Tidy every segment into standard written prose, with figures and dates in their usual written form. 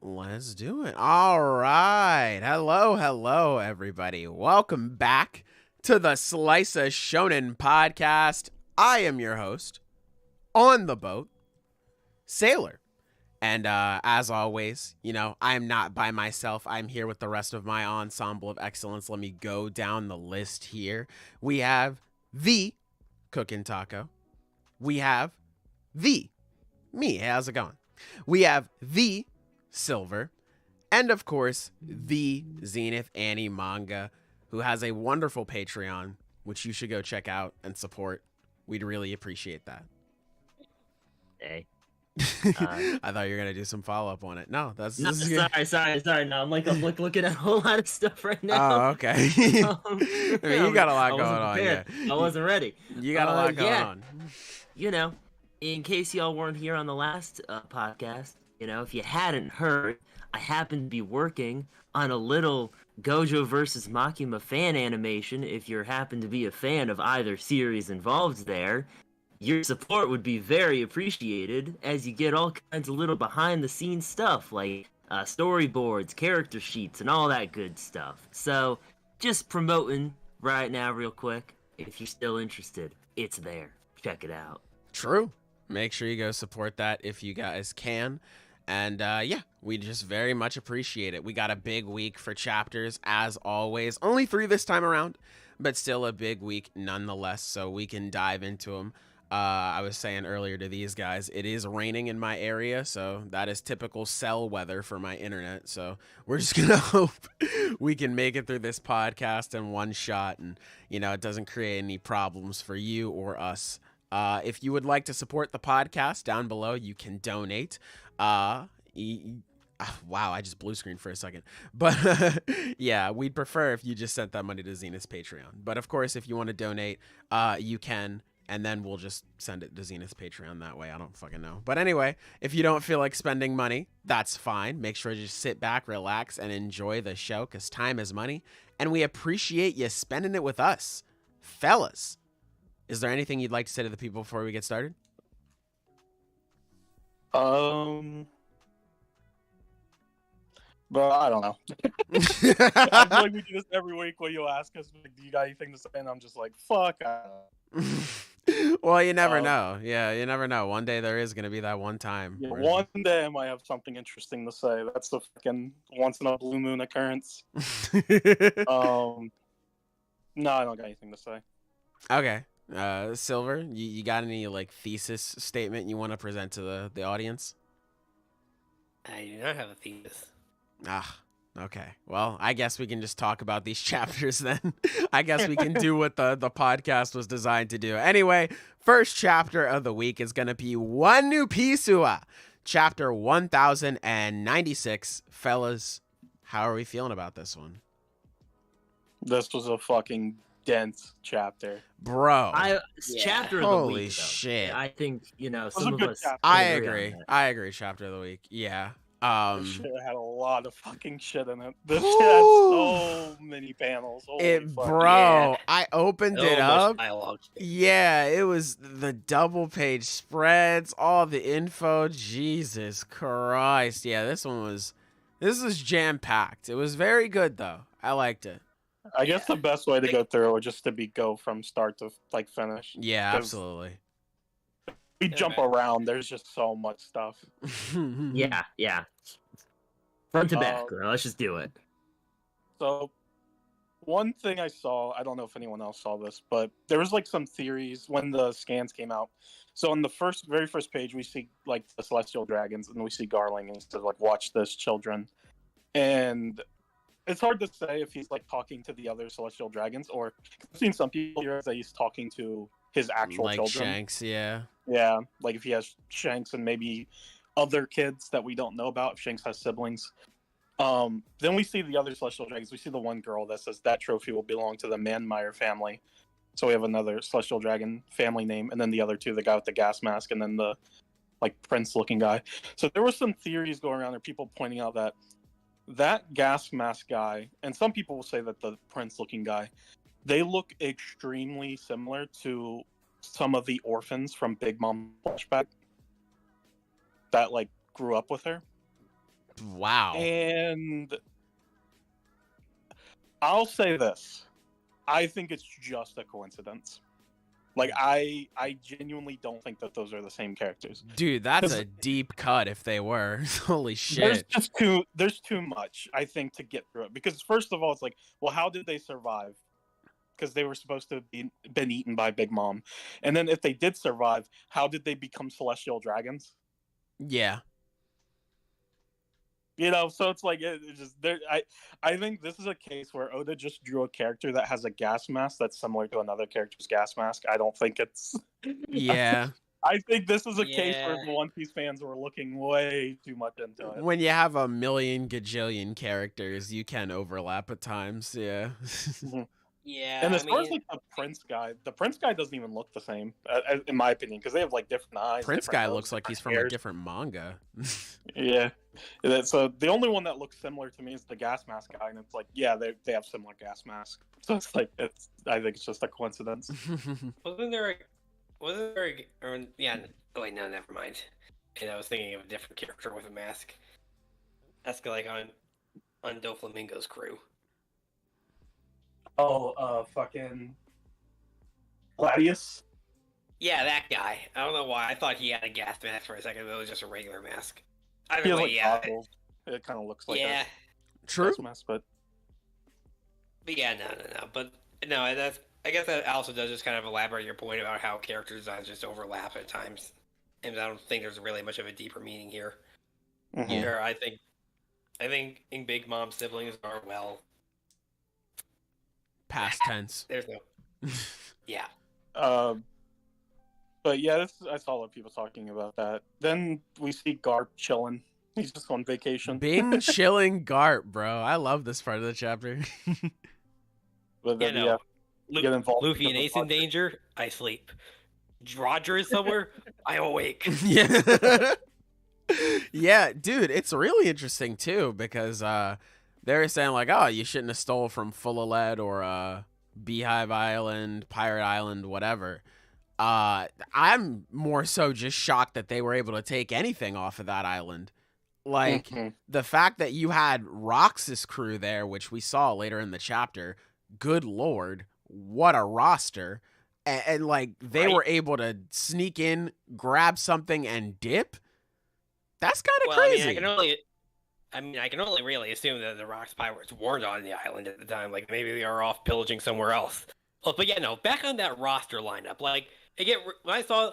Let's do it. All right. Hello, everybody. Welcome back to the Slice of Shonen Podcast. I am your host, On the Boat, Sailor. And as always, I am not by myself. I'm here with the rest of my Ensemble of Excellence. Let me go down the list here. We have the Cookin' Taco. We have the me. Hey, how's it going? We have the Silver, and of course, the Zenith Annie Manga, who has a wonderful Patreon, which you should go check out and support. We'd really appreciate that. Hey. I thought you were gonna do some follow up on it. No, that's no, sorry. No, I'm looking at a whole lot of stuff right now. Oh, okay. I mean, you got a lot going on. Yeah, I wasn't ready. You got a lot going on. In case y'all weren't here on the last podcast, if you hadn't heard, I happen to be working on a little Gojo versus Makima fan animation. If you happen to be a fan of either series involved there, your support would be very appreciated, as you get all kinds of little behind-the-scenes stuff, like storyboards, character sheets, and all that good stuff. So, just promoting right now real quick. If you're still interested, it's there. Check it out. True. Make sure you go support that if you guys can. And we just very much appreciate it. We got a big week for chapters, as always. Only 3 this time around, but still a big week nonetheless, so we can dive into them. I was saying earlier to these guys, it is raining in my area, so that is typical cell weather for my internet. So we're just going to hope we can make it through this podcast in one shot and, it doesn't create any problems for you or us. If you would like to support the podcast, down below, you can donate. Wow, I just blue screened for a second. But yeah, we'd prefer if you just sent that money to Zenith's Patreon. But of course, if you want to donate, you can. And then we'll just send it to Zenith's Patreon that way. I don't fucking know. But anyway, if you don't feel like spending money, that's fine. Make sure to just sit back, relax, and enjoy the show, because time is money. And we appreciate you spending it with us. Fellas, is there anything you'd like to say to the people before we get started? But I don't know. I feel like we do this every week where you ask us, like, do you got anything to say? And I'm just like, fuck. Well, you never know. Yeah, you never know. One day there is going to be that one time. Yeah, one day I might have something interesting to say. That's the fucking once in a blue moon occurrence. No, I don't got anything to say. Okay. Silver, you got any thesis statement you want to present to the audience? I do not have a thesis. Okay. Well, I guess we can just talk about these chapters then. I guess we can do what the podcast was designed to do. Anyway, first chapter of the week is going to be One New Pisua, chapter 1096. Fellas, how are we feeling about this one? This was a fucking dense chapter. Bro. Chapter of the week. Holy shit. I think, some of us... I agree. Chapter of the week. Yeah. This shit had a lot of fucking shit in it. This shit had so many panels. Bro, I opened it up. Yeah, it was the double page spreads, all the info. Jesus Christ. Yeah, this was jam packed. It was very good though. I liked it. I guess the best way to go through it would just to go from start to finish. Yeah, absolutely. We jump around. There's just so much stuff. Yeah. Front to back. Let's just do it. So, one thing I saw, I don't know if anyone else saw this, but there was some theories when the scans came out. So on the very first page, we see the celestial dragons, and we see Garling, and he says watch this, children. And it's hard to say if he's talking to the other celestial dragons, or I've seen some people here that he's talking to his actual children. Shanks, yeah. Yeah, if he has Shanks and maybe other kids that we don't know about, if Shanks has siblings. Then we see the other celestial dragons. We see the one girl that says that trophy will belong to the Manmeyer family. So we have another celestial dragon family name, and then the other two, the guy with the gas mask, and then the prince-looking guy. So there were some theories going around there, people pointing out that gas mask guy, and some people will say that the prince-looking guy, they look extremely similar to some of the orphans from Big Mom Flashback that grew up with her. Wow. And I'll say this. I think it's just a coincidence. Like, I genuinely don't think that those are the same characters. Dude, that's a deep cut if they were. Holy shit. There's too much, I think, to get through it. Because first of all, it's like, well, how did they survive? Because they were supposed to have been eaten by Big Mom. And then if they did survive, how did they become celestial dragons? Yeah. You know, so it's like it's just there. I think this is a case where Oda just drew a character that has a gas mask that's similar to another character's gas mask. I don't think it's. Yeah. I think this is a case where the One Piece fans were looking way too much into it. When you have a million gajillion characters, you can overlap at times. Yeah. Yeah. And as far as like the Prince guy doesn't even look the same, in my opinion, because they have like different eyes. Prince different guy nose, looks like he's from hairs. a different manga. Yeah. So the only one that looks similar to me is the gas mask guy, and it's like, yeah, they have similar gas masks. So it's like I think it's just a coincidence. Wasn't there? Yeah. Oh wait, no, never mind. And I was thinking of a different character with a mask. That's like on Doflamingo's crew. Oh, fucking Gladius. Yeah, that guy. I don't know why. I thought he had a gas mask for a second, but it was just a regular mask. Either He has, way, like, yeah. goggles. It kind of looks like Yeah. True. gas mask, but But yeah, no. But no, that's. I guess that also does just kind of elaborate your point about how character designs just overlap at times, and I don't think there's really much of a deeper meaning here. Mhm. Here, I think in Big Mom's siblings are Past tense. There's no. Yeah. But yeah, I saw a lot of people talking about that. Then we see Garp chilling. He's just on vacation. Bing chilling Garp, bro. I love this part of the chapter. But then, yeah, get involved. Luffy and Ace in danger, I sleep. Roger is somewhere, I awake. Yeah. Yeah, dude, it's really interesting too because they were saying like, oh, you shouldn't have stole from Full of Lead or Beehive Island, Pirate Island, whatever. I'm more so just shocked that they were able to take anything off of that island. Like the fact that you had Roxas' crew there, which we saw later in the chapter. Good Lord, what a roster. And like they were able to sneak in, grab something and dip. That's kind of crazy. I can only really assume that the Rocks pirates weren't on the island at the time. Like maybe they are off pillaging somewhere else. Oh, but yeah, no. Back on that roster lineup, like when I saw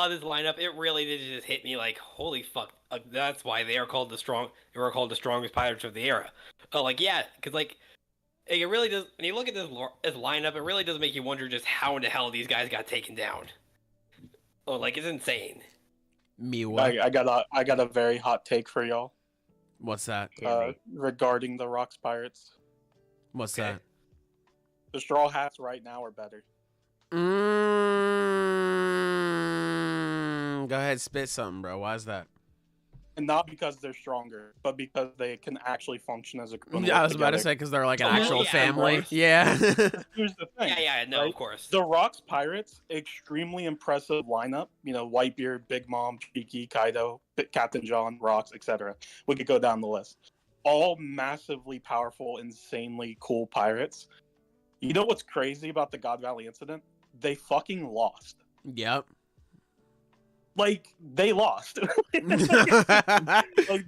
this lineup, it really did just hit me like, holy fuck! That's why they are called the strongest pirates of the era. Oh, like yeah, because like it really does. When you look at this lineup, it really does make you wonder just how in the hell these guys got taken down. Oh, like it's insane. Miwa. I got a very hot take for y'all. What's that? Regarding the Rocks Pirates. What's that? The Straw Hats right now are better. Go ahead, spit something, bro. Why is that? And not because they're stronger, but because they can actually function as a crew. Yeah, I was about to say because they're like an actual yeah, family. Yeah. Here's the thing. No, of course. The Rocks Pirates, extremely impressive lineup. You know, Whitebeard, Big Mom, Cheeky, Kaido, Captain John, Rocks, etc. We could go down the list. All massively powerful, insanely cool pirates. You know what's crazy about the God Valley incident? They fucking lost. Yep. Like, they lost. Like,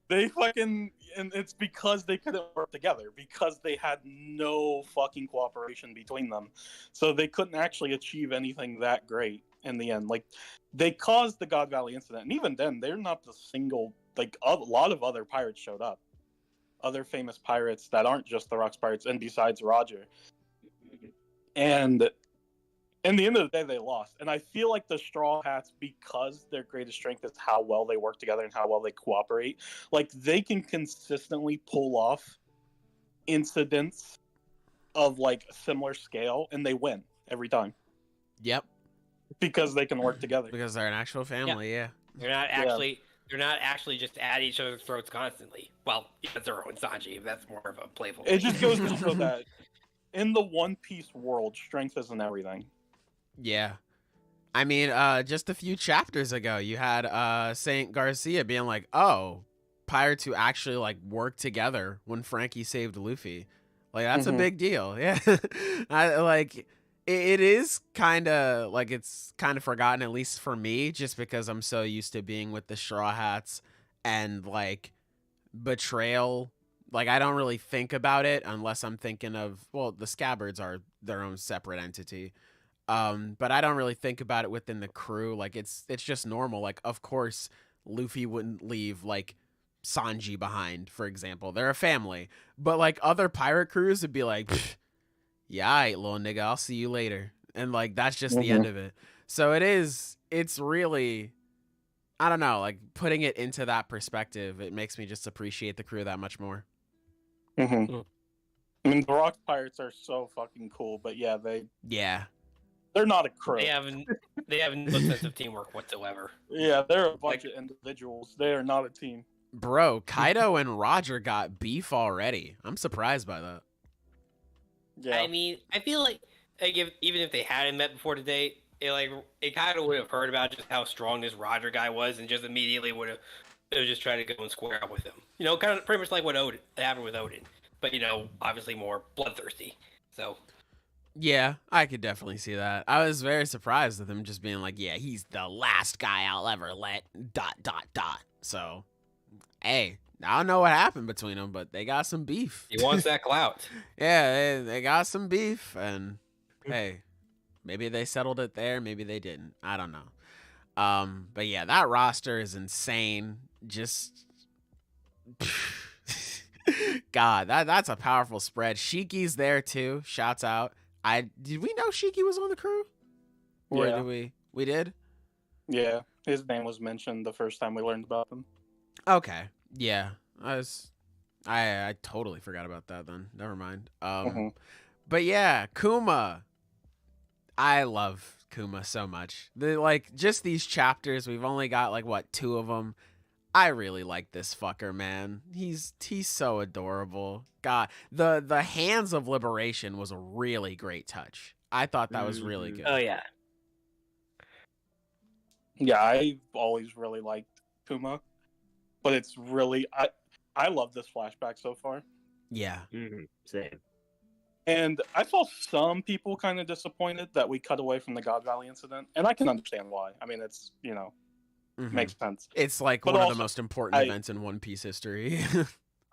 they fucking... And it's because they couldn't work together. Because they had no fucking cooperation between them. So they couldn't actually achieve anything that great in the end. Like, they caused the God Valley incident. And even then, they're not the single... Like, a lot of other pirates showed up. Other famous pirates that aren't just the Rocks Pirates, and besides Roger. And... in the end of the day, they lost. And I feel like the Straw Hats, because their greatest strength is how well they work together and how well they cooperate, like, they can consistently pull off incidents of, like, similar scale, and they win every time. Yep. Because they can work together. Because they're an actual family, yeah. They're not actually just at each other's throats constantly. Well, yeah, Zoro and Sanji, that's more of a playful It thing. just goes to show that in the One Piece world, strength isn't everything. Yeah. I mean, just a few chapters ago, you had Saint Garcia being like, oh, pirates who actually like worked together when Frankie saved Luffy. Like that's a big deal. Yeah. I like it is kind of like it's kind of forgotten, at least for me, just because I'm so used to being with the Straw Hats and like betrayal. Like I don't really think about it unless I'm thinking of, well, the Scabbards are their own separate entity. But I don't really think about it within the crew. Like it's just normal. Like of course Luffy wouldn't leave like Sanji behind, for example. They're a family. But like other pirate crews would be like, yeah, all right, little nigga, I'll see you later. And like that's just the end of it. So it's really, I don't know, like putting it into that perspective, it makes me just appreciate the crew that much more. I mean, the Rock Pirates are so fucking cool, but yeah, they're not a crew. They have no sense of teamwork whatsoever. Yeah, they're a bunch of individuals. They are not a team. Bro, Kaido and Roger got beef already. I'm surprised by that. Yeah. I mean, I feel like even if they hadn't met before today, it kind of would have heard about just how strong this Roger guy was, and just immediately would have just tried to go and square up with him. You know, kind of pretty much like what happened with Odin, but you know, obviously more bloodthirsty. So. Yeah, I could definitely see that. I was very surprised with him just being like, yeah, he's the last guy I'll ever let ... So, hey, I don't know what happened between them, but they got some beef. He wants that clout. Yeah, they got some beef, and hey, maybe they settled it there, maybe they didn't. I don't know. But yeah, that roster is insane. Just God, that's a powerful spread. Shiki's there too. Shouts out. Did we know Shiki was on the crew? Or did we did? Yeah, his name was mentioned the first time we learned about them. Okay. Yeah. I totally forgot about that then. Never mind. But yeah, Kuma. I love Kuma so much. Just these chapters, we've only got like what, 2 of them. I really like this fucker, man. He's so adorable. God, the Hands of Liberation was a really great touch. I thought that was really good. Oh yeah. Yeah, I've always really liked Kuma, but it's really I love this flashback so far. Yeah. Same. And I saw some people kind of disappointed that we cut away from the God Valley incident, and I can understand why. I mean, it's, you know, makes sense. It's like but one of the most important events in One Piece history.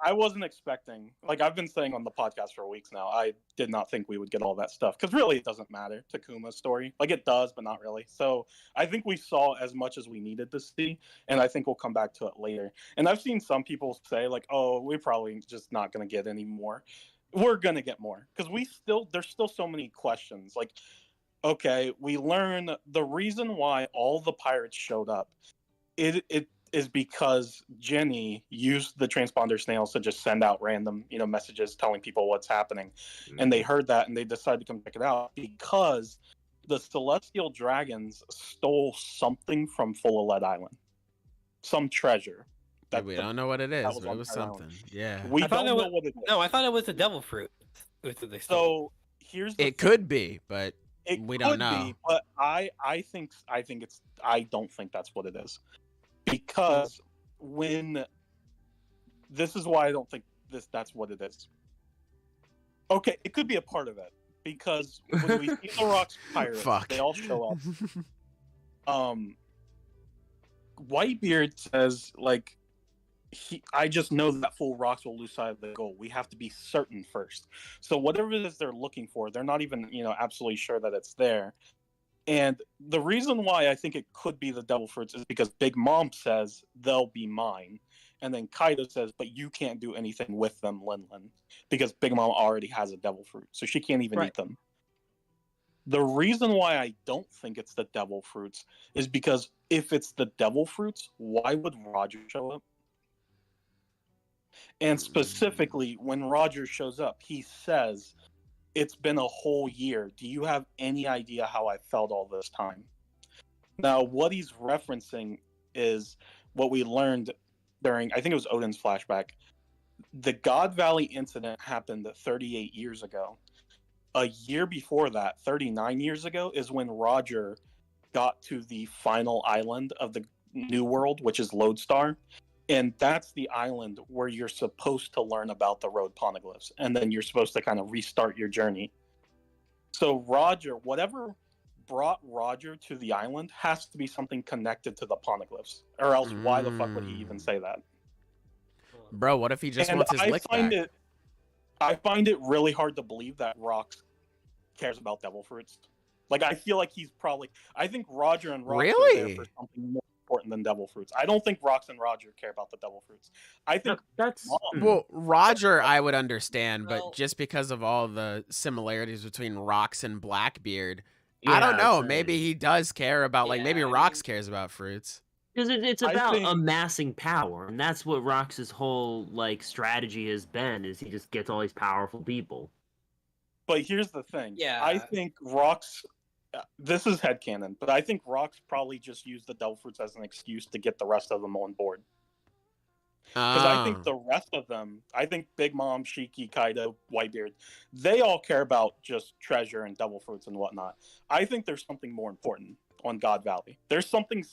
I wasn't expecting, like I've been saying on the podcast for weeks now, I did not think we would get all that stuff, because really it doesn't matter to Kuma's story. Like it does, but not really. So I think we saw as much as we needed to see, and I think we'll come back to it later. And I've seen some people say like, oh, we're probably just not going to get any more. We're going to get more, because there's still so many questions. Like, okay, we learn the reason why all the pirates showed up. It is because Jenny used the transponder snails to just send out random, messages telling people what's happening. And they heard that and they decided to come check it out because the Celestial Dragons stole something from Full of Lead Island. Some treasure. We don't know what it is, but it was something. Island. Yeah. We don't know what it is. No, I thought it was the devil fruit. So here's the thing. Could be, but we don't know. Be, but I don't think that's what it is. Because this is why I don't think that's what it is. Okay, it could be a part of it, because when we see the Rock's pirates, they all show up. Whitebeard says like, I just know that full Rocks will lose sight of the goal. We have to be certain first. So whatever it is they're looking for, they're not even absolutely sure that it's there. And the reason why I think it could be the devil fruits is because Big Mom says they'll be mine. And then Kaido says, but you can't do anything with them, Linlin, because Big Mom already has a devil fruit. So she can't even eat them. The reason why I don't think it's the devil fruits is because if it's the devil fruits, why would Roger show up? And specifically, when Roger shows up, he says, it's been a whole year. Do you have any idea how I felt all this time? Now, what he's referencing is what we learned during, I think it was Odin's flashback. The God Valley incident happened 38 years ago. A year before that, 39 years ago, is when Roger got to the final island of the New World, which is Lodestar. And that's the island where you're supposed to learn about the road poneglyphs, and then you're supposed to kind of restart your journey. So Roger, whatever brought Roger to the island has to be something connected to the poneglyphs, or else why the fuck would he even say that? Bro, what if he just wants his lick back? I find it really hard to believe that Rox cares about devil fruits. Like, I feel like I think Roger and Rox are there for something more important than devil fruits. I don't think Rox and Roger care about the devil fruits. I think that's well, Roger I would understand, but just because of all the similarities between Rox and Blackbeard, I don't know. Maybe he does care about maybe Rox cares about fruits. Because it's about amassing power, and that's what Rox's whole strategy has been. Is he just gets all these powerful people. But here's the thing. Yeah. I think Rox. This is headcanon, but I think Rox probably just used the devil fruits as an excuse to get the rest of them on board. Because I think the rest of them, I think Big Mom, Shiki, Kaido, Whitebeard, they all care about just treasure and devil fruits and whatnot. I think there's something more important on God Valley. There's something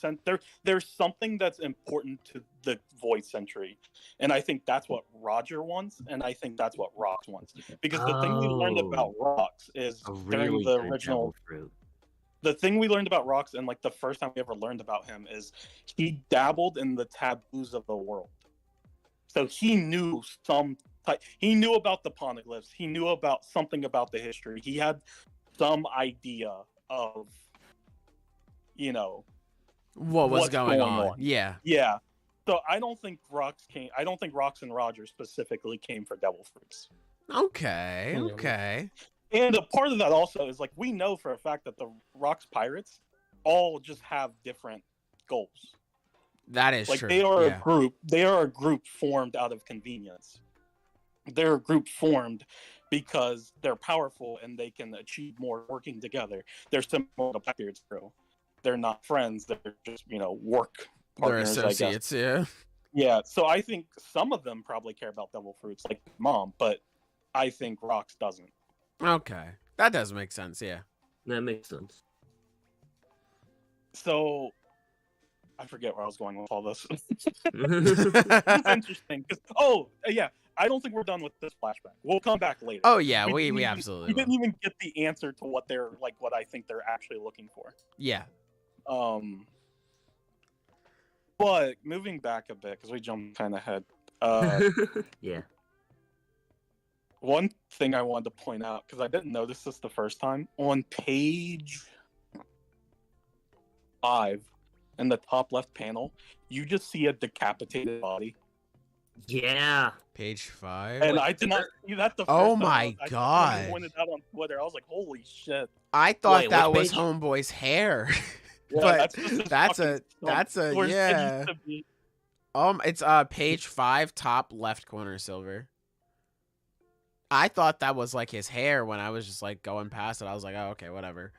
there's something that's important to the Void Century, and I think that's what Roger wants, and I think that's what Rox wants. Because the thing we learned about Rox is during the original fruit. The thing we learned about Rox, and the first time we ever learned about him, is he dabbled in the taboos of the world. So he knew he knew about the poneglyphs. He knew about something about the history. He had some idea of, what was going on. Yeah. Yeah. So I don't think Rox and Roger specifically came for devil fruits. Okay. And a part of that also is we know for a fact that the Rox pirates all just have different goals. That is true. They are a group. They are a group formed out of convenience. They're a group formed because they're powerful and they can achieve more working together. They're similar to Blackbeard's crew. They're not friends. They're just work partners. They're associates. I guess. Yeah. So I think some of them probably care about devil fruits, like Mom, but I think Rox doesn't. Okay, that does make sense. Yeah, that makes sense. So I forget where I was going with all this. It's interesting. I don't think we're done with this flashback. We'll come back later. Oh yeah, we absolutely. We didn't even get the answer to what they're what I think they're actually looking for. Yeah. But moving back a bit because we jumped kind of ahead. Yeah. One thing I wanted to point out because I didn't notice this the first time on page 5. In the top left panel, you just see a decapitated body. Yeah. Page 5. And I did not see that the first Oh time. my god. I pointed out on Twitter. I was like, holy shit. I thought that was Homeboy's hair. Yeah, but that's a yeah. It's page 5, top left corner, Silver. I thought that was his hair when I was just going past it. I was like, oh, okay, whatever.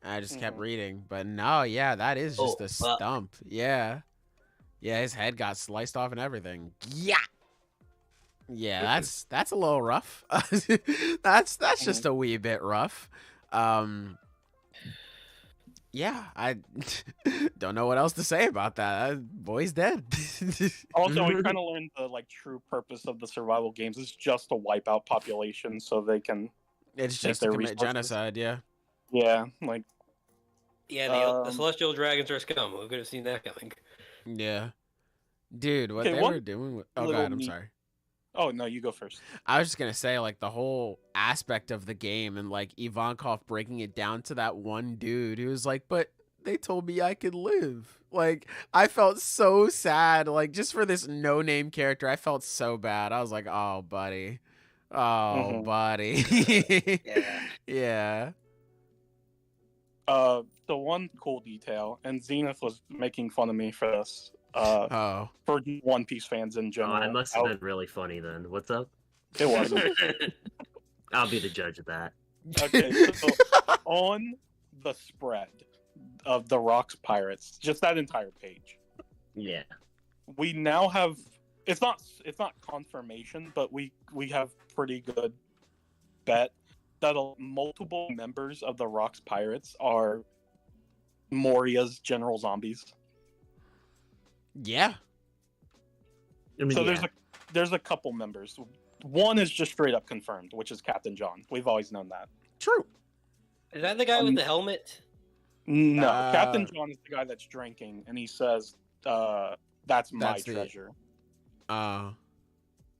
I just kept reading, but no, yeah, that is just a stump. Yeah, his head got sliced off and everything. Yeah, that's a little rough. that's just a wee bit rough. Yeah, I don't know what else to say about that. Boy's dead. Also, we kind of learned the true purpose of the survival games is just to wipe out populations so they can. It's just to commit genocide. Yeah. Yeah, the celestial dragons are scum. We could have seen that coming. Yeah, dude, what they were doing. Oh god, I'm sorry. Oh no, you go first. I was just gonna say the whole aspect of the game and Ivankov breaking it down to that one dude who was but they told me I could live. I felt so sad. Just for this no-name character, I felt so bad. I was like, oh buddy, buddy. Yeah. The one cool detail, and Zenith was making fun of me for this. For One Piece fans in general. It must have been really funny then. What's up? It wasn't. I'll be the judge of that. Okay, so on the spread of the Rox Pirates, just that entire page. Yeah. We now have it's not confirmation, but we have pretty good bet that multiple members of the Rox Pirates are Moria's general zombies. Yeah. I mean, So yeah. there's a couple members. One is just straight up confirmed, which is Captain John. We've always known that. True. Is that the guy with the helmet? No, Uh, Captain John is the guy that's drinking, and he says, "That's my That's the- treasure."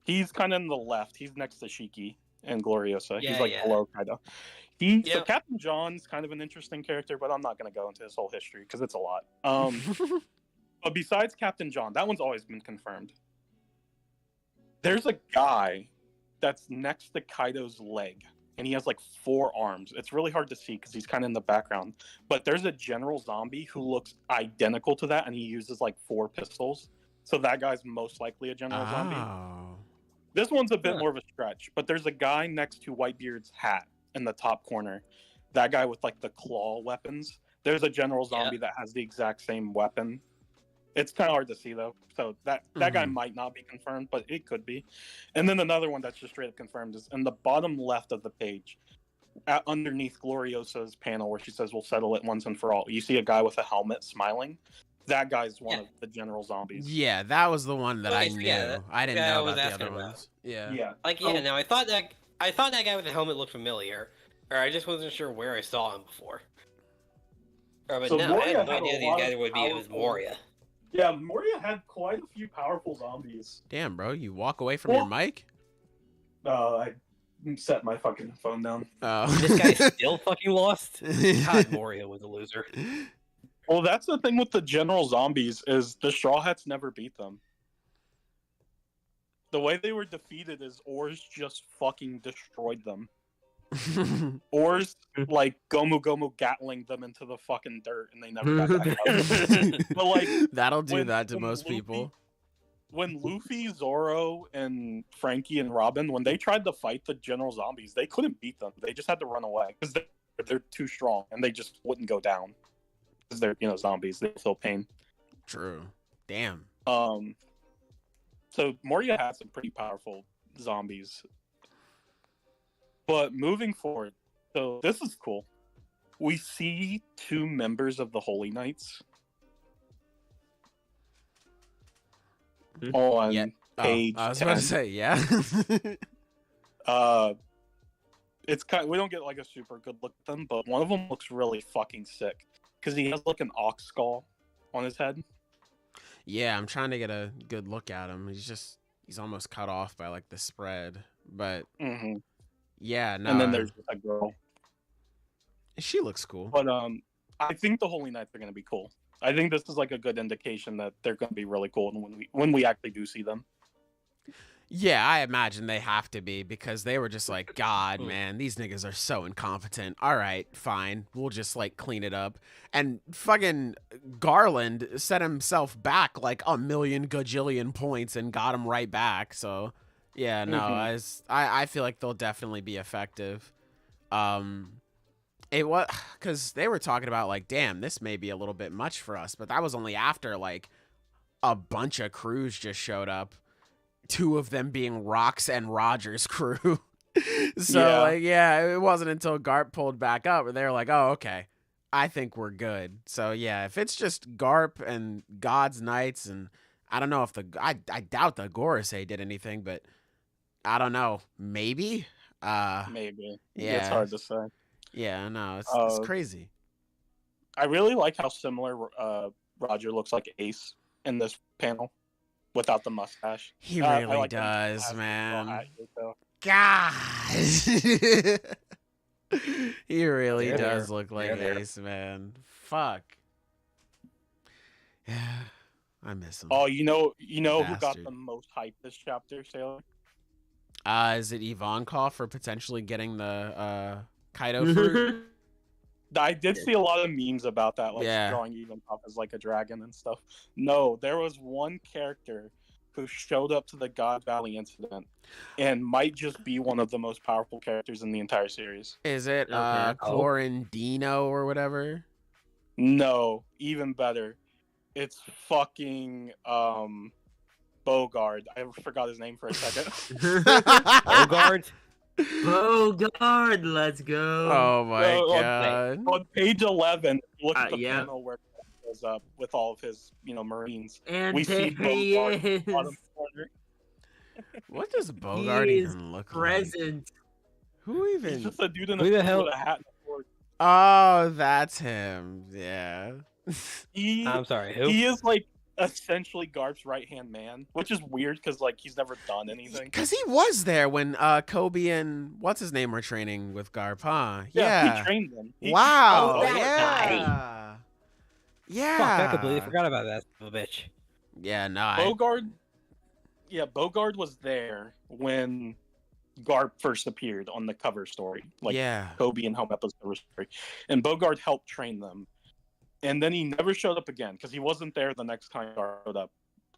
He's He's kind of in the left. He's next to Shiki and Gloriosa. Yeah, He's like yeah. below Kaido. So Yep. Captain John's kind of an interesting character, but I'm not going to go into his whole history because it's a lot. But besides Captain John, that one's always been confirmed. There's a guy that's next to Kaido's leg, and he has like 4 arms. It's really hard to see because he's kind of in the background. But there's a general zombie who looks identical to that, and he uses like 4 pistols. So that guy's most likely a general zombie. Oh. This one's a bit Huh. more of a stretch, but there's a guy next to Whitebeard's hat in the top corner. That guy with like the claw weapons. There's a general zombie that has the exact same weapon. It's kind of hard to see though. So that guy might not be confirmed, but it could be. And then another one that's just straight up confirmed is in the bottom left of the page, underneath Gloriosa's panel where she says we'll settle it once and for all. You see a guy with a helmet smiling. That guy's one of the general zombies. Yeah, that was the one that I Okay, so knew. yeah, I didn't yeah, I know was about the asking other about. ones. Yeah. Yeah. Like, yeah, now I thought that guy with the helmet looked familiar, or I just wasn't sure where I saw him before. But So no, I Moria had no had a idea these lot guys of would be. It was powerful- Moria. Yeah, Moria had quite a few powerful zombies. Damn, bro, you walk away from your mic? I set my fucking phone down. Oh. This guy still fucking lost. God, Moria was a loser. Well, that's the thing with the general zombies is the Straw Hats never beat them. The way they were defeated is Oars just fucking destroyed them. Oars like Gomu Gomu Gatling them into the fucking dirt, and they never got back up. But like That'll do when- that to when most Luffy- people. when Luffy, Zoro, and Frankie and Robin, when they tried to fight the general zombies, they couldn't beat them. They just had to run away because they're too strong, and they just wouldn't go down because they're zombies. They feel pain. True. Damn. So Moria has some pretty powerful zombies. But moving forward, so this is cool. We see 2 members of the Holy Knights on Yeah. page I was 10. about to say, yeah. It's kind. We don't get like a super good look at them, but one of them looks really fucking sick because he has like an ox skull on his head. Yeah, I'm trying to get a good look at him. He's almost cut off by like the spread. But Mm-hmm. yeah, no. And then there's a girl. She looks cool. But I think the Holy Knights are gonna be cool. I think this is like a good indication that they're gonna be really cool when we actually do see them. Yeah, I imagine they have to be because they were just like, God, man, these niggas are so incompetent. All right, fine. We'll just like clean it up. And fucking Garland set himself back like a million gajillion points and got him right back. So yeah, no, I feel like they'll definitely be effective. It was because they were talking about like, damn, this may be a little bit much for us, but that was only after like a bunch of crews just showed up. 2 of them being Rox and Roger's crew. So it wasn't until Garp pulled back up where they were like, oh, okay, I think we're good. So yeah, if it's just Garp and God's Knights, and I don't know if I doubt the Gorosei did anything, but I don't know, maybe. Maybe. Yeah. It's hard to say. Yeah, no, it's crazy. I really like how similar Roger looks like Ace in this panel without the mustache. He I really like the does, mustache man. hat, so. God. He really Yeah, does look like yeah. Ace, man. Fuck. Yeah, I miss him. Oh, you know who got Bastard. the most hype this chapter, Sailor? Is it Ivankov for potentially getting the Kaido fruit? I did see a lot of memes about that, like Yeah. drawing Ivankov as like a dragon and stuff. No, there was one character who showed up to the God Valley incident and might just be one of the most powerful characters in the entire series. Is it Okay. Corandino or whatever? No, even better. It's fucking Bogard. I forgot his name for a second. Bogard? Bogard, let's go. Oh my So, god. On page 11, look at the Yeah. panel where shows up with all of his, Marines. And We see there he Bogart in the is. bottom corner. What does Bogart He is even look present. like? Who He's even? just a dude in Who the a hell- with a hat and a sword. Oh, that's him. Yeah. I'm sorry, who? He is like essentially Garp's right-hand man, which is weird because like he's never done anything. Because he was there when Kobe and what's his name were training with Garp, huh? Yeah, he trained them. Wow. Oh, that Yeah. Yeah. Fuck, I completely forgot about that son of a bitch. Yeah, no. Bogard was there when Garp first appeared on the cover story, like yeah. Kobe and Helmeppa's cover story, and Bogard helped train them. And then he never showed up again because he wasn't there the next time Garp showed up,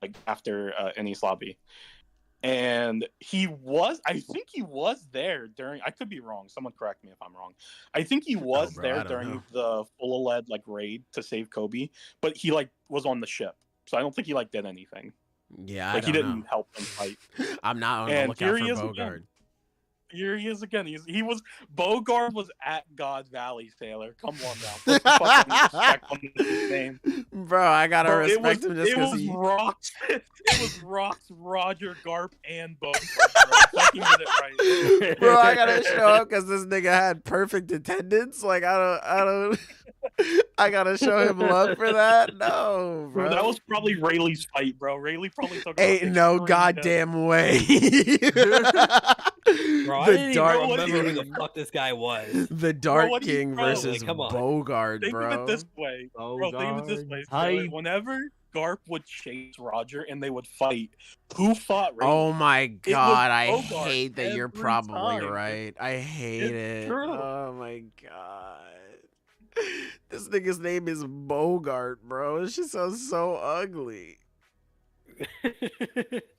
like after Enies Lobby. And I think he was there during. I could be wrong. Someone correct me if I'm wrong. I think he was bro, I there don't during know. the full lead like raid to save Kobe, but he like was on the ship, so I don't think he like did anything. Yeah, Like I he don't didn't know. help them fight. I'm not on the And lookout here for he is Bogart. again. Here he is again. Bogard was at God Valley, Sailor. Come on now. Put some fucking respect on his name. Bro, I gotta Bro, respect him just it because was he. Rocks. It was Rocks, Roger, Garp, and Bogard. Bro. Fucking get it right. Bro, I gotta show up because this nigga had perfect attendance. Like I don't. I gotta show him love for that. No, bro. Bro, that was probably Rayleigh's fight, bro. Rayleigh probably took. Ain't no goddamn way. Bro, I The didn't Dark even remember who King. the fuck this guy was. The Dark what do you- King bro, versus like, come on. Bogart, Think bro. of it this way, bro. Think of it this way. Sailor. Hype. Whenever Garp would chase Roger and they would fight, who fought Rayleigh? Oh my god, I Bogart hate that you're every probably time. right. I hate It's it. true. Oh my god. This nigga's name is Bogart, bro. It just sounds so ugly.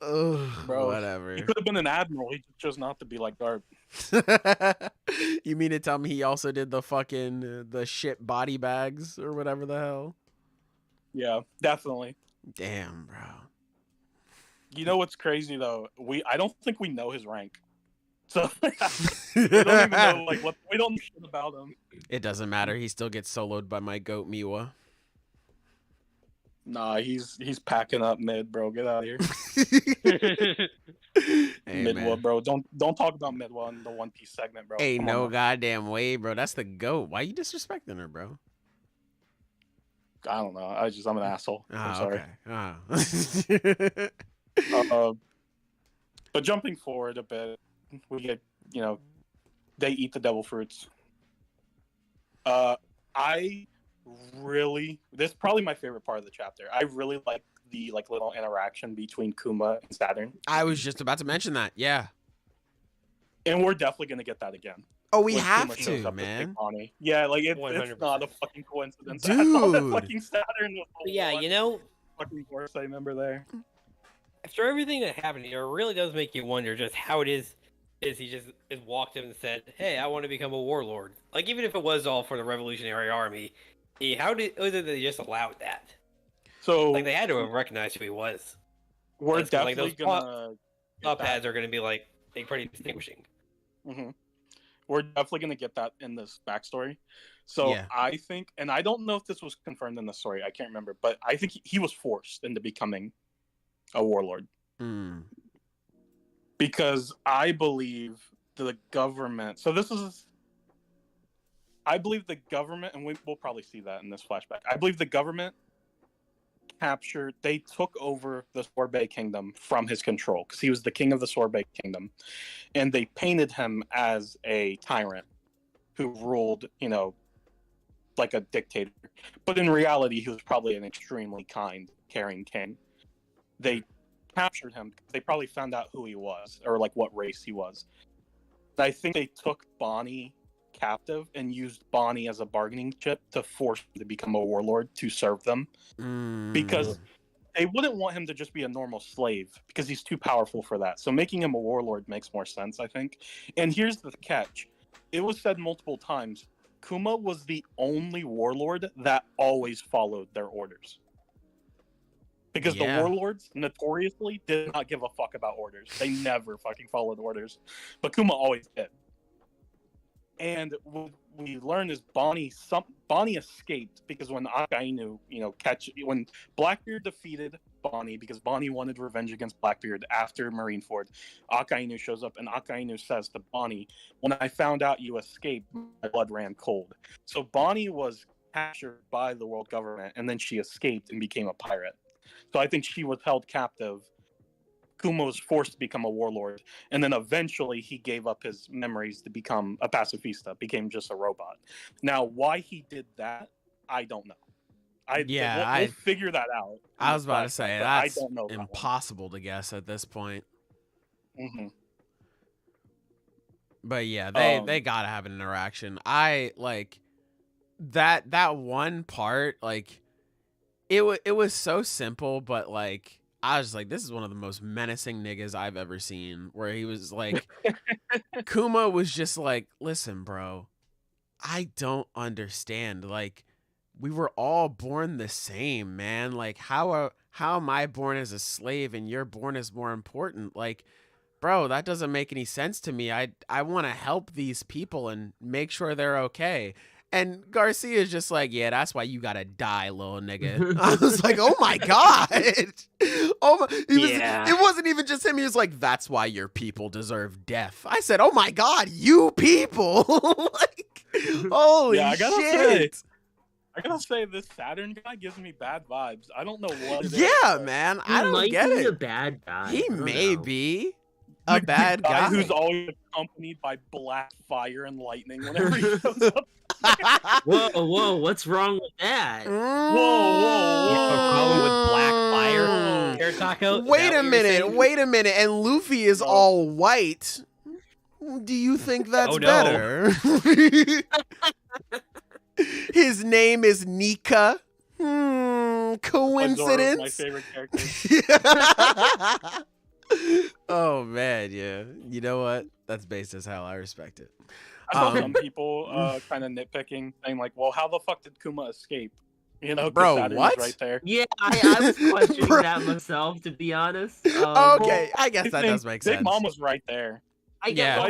Ugh, Bro, whatever. He could have been an admiral. He chose not to be like Garp. You mean to tell me he also did the fucking the shit body bags or whatever the hell? Yeah, definitely. Damn, bro. You know what's crazy though? I don't think we know his rank. So we don't even know we don't know shit about him. It doesn't matter. He still gets soloed by my goat Miwa. Nah, he's packing up mid, bro. Get out of here. Hey, Midwa, man. bro. Don't talk about Midwa in the One Piece segment, bro. Ain't Come on, no bro. goddamn way, bro. That's the goat. Why you disrespecting her, bro? I don't know. I'm an asshole. I'm sorry. Okay. But jumping forward a bit, we get, they eat the devil fruits. This is probably my favorite part of the chapter. I really like the little interaction between Kuma and Saturn, I was just about to mention that. Yeah. and we're definitely gonna get that again. Oh, we when have Kuma shows to, up with man. Big Bonnie. Yeah, like it's 100%. not a fucking coincidence. At all that Dude. fucking Saturn was the But yeah, one fucking Foresight member there. after everything that happened here, it really does make you wonder just how it is he just walked in and said, "Hey, I want to become a warlord." Like, even if it was all for the Revolutionary Army, how was it that they just allowed that? So Like, they had to have recognized who he was. we're That's like definitely those gonna Top pads are going to be like pretty distinguishing. hmm We're definitely gonna get that in this backstory. So Yeah. I think, and I don't know if this was confirmed in the story. I can't remember, but I think he was forced into becoming a warlord Mm. because I believe the government. So I believe the government, and we'll probably see that in this flashback. I believe the government they took over the Sorbet Kingdom from his control because he was the king of the Sorbet Kingdom, and they painted him as a tyrant who ruled, like a dictator. But in reality, he was probably an extremely kind, caring king. They captured him because they probably found out who he was or like what race he was. I think they took Bonnie captive and used Bonnie as a bargaining chip to force him to become a warlord to serve them. Mm. Because they wouldn't want him to just be a normal slave because he's too powerful for that. So making him a warlord makes more sense, I think. And here's the catch. It was said multiple times, Kuma was the only warlord that always followed their orders. Because Yeah. the warlords notoriously did not give a fuck about orders. They never fucking followed orders. But Kuma always did. And what we learned is Bonnie escaped because when Akainu, when Blackbeard defeated Bonnie because Bonnie wanted revenge against Blackbeard after Marineford, Akainu shows up and Akainu says to Bonnie, "When I found out you escaped, my blood ran cold." So Bonnie was captured by the world government and then she escaped and became a pirate. So I think she was held captive. Kuma was forced to become a warlord, and then eventually he gave up his memories to become a pacifista, became just a robot. Now, why he did that, I don't know. We'll figure that out. I was about to say that's I don't know impossible to guess at this point. Mm-hmm. But yeah, they gotta have an interaction. I like that one part. Like it was so simple, but like. I was like, this is one of the most menacing niggas I've ever seen, where he was like, Kuma was just like, listen, bro, I don't understand. Like, we were all born the same, man. Like, how am I born as a slave and you're born as more important? Like, bro, that doesn't make any sense to me. I want to help these people and make sure they're okay. And Garcia's just like, yeah, that's why you gotta die, little nigga. I was like, oh my God. It wasn't even just him. He was like, that's why your people deserve death. I said, oh my God, you people. Like, holy shit. I gotta say, this Saturn guy gives me bad vibes. I don't know what it is. Yeah, man. I don't get it. He might be a bad guy. He may be a bad guy. Who's always accompanied by black fire and lightning whenever he shows up. Whoa, what's wrong with that? Whoa. You have a problem with black fire, Air Taco? Wait a minute. And Luffy is all white. Do you think that's better? His name is Nika. Coincidence? My favorite character. Oh man, yeah. You know what? That's based as hell. I respect it. I saw some people kind of nitpicking, saying like, "Well, how the fuck did Kuma escape?" Bro, Saturn's what? right there. Yeah, I was questioning that myself, to be honest. Okay, I guess that does make sense. Big Mom was right there. Yeah.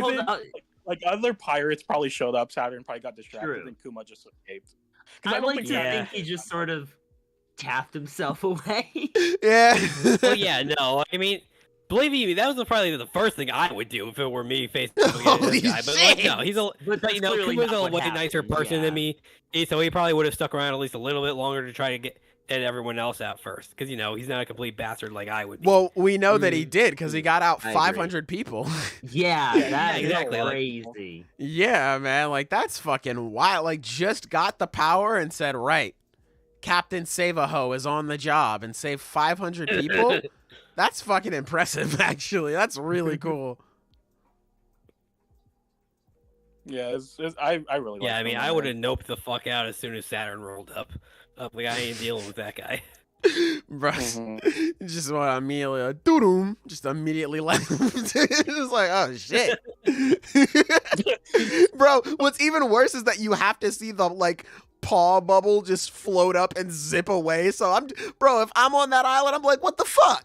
Like other pirates probably showed up. Saturn probably got distracted, True. and Kuma just escaped. I like to think he just sort of tapped himself away. Yeah. Well, yeah, no. I mean, believe me, that was probably the first thing I would do if it were me facing Holy this guy. But like, no, he's a that's clearly Kuma's not a what way nicer happened, person yeah. than me, so he probably would have stuck around at least a little bit longer to try to get everyone else out first, because he's not a complete bastard like I would be. Well, we know that he did because he got out I 500 people. Yeah, that exactly. is crazy. Yeah, man, like that's fucking wild. Like just got the power and said, right, Captain Save-A-Ho is on the job and saved 500 people. That's fucking impressive, actually. That's really cool. Yeah, I really. Yeah, like I mean, Kuma, I man. would have noped the fuck out as soon as Saturn rolled up. Like, I ain't dealing with that guy. Bro, Mm-hmm. just want to immediately, doo-doom, just immediately left. Just like, oh shit. Bro, what's even worse is that you have to see the like paw bubble just float up and zip away. So if I'm on that island, I'm like, what the fuck?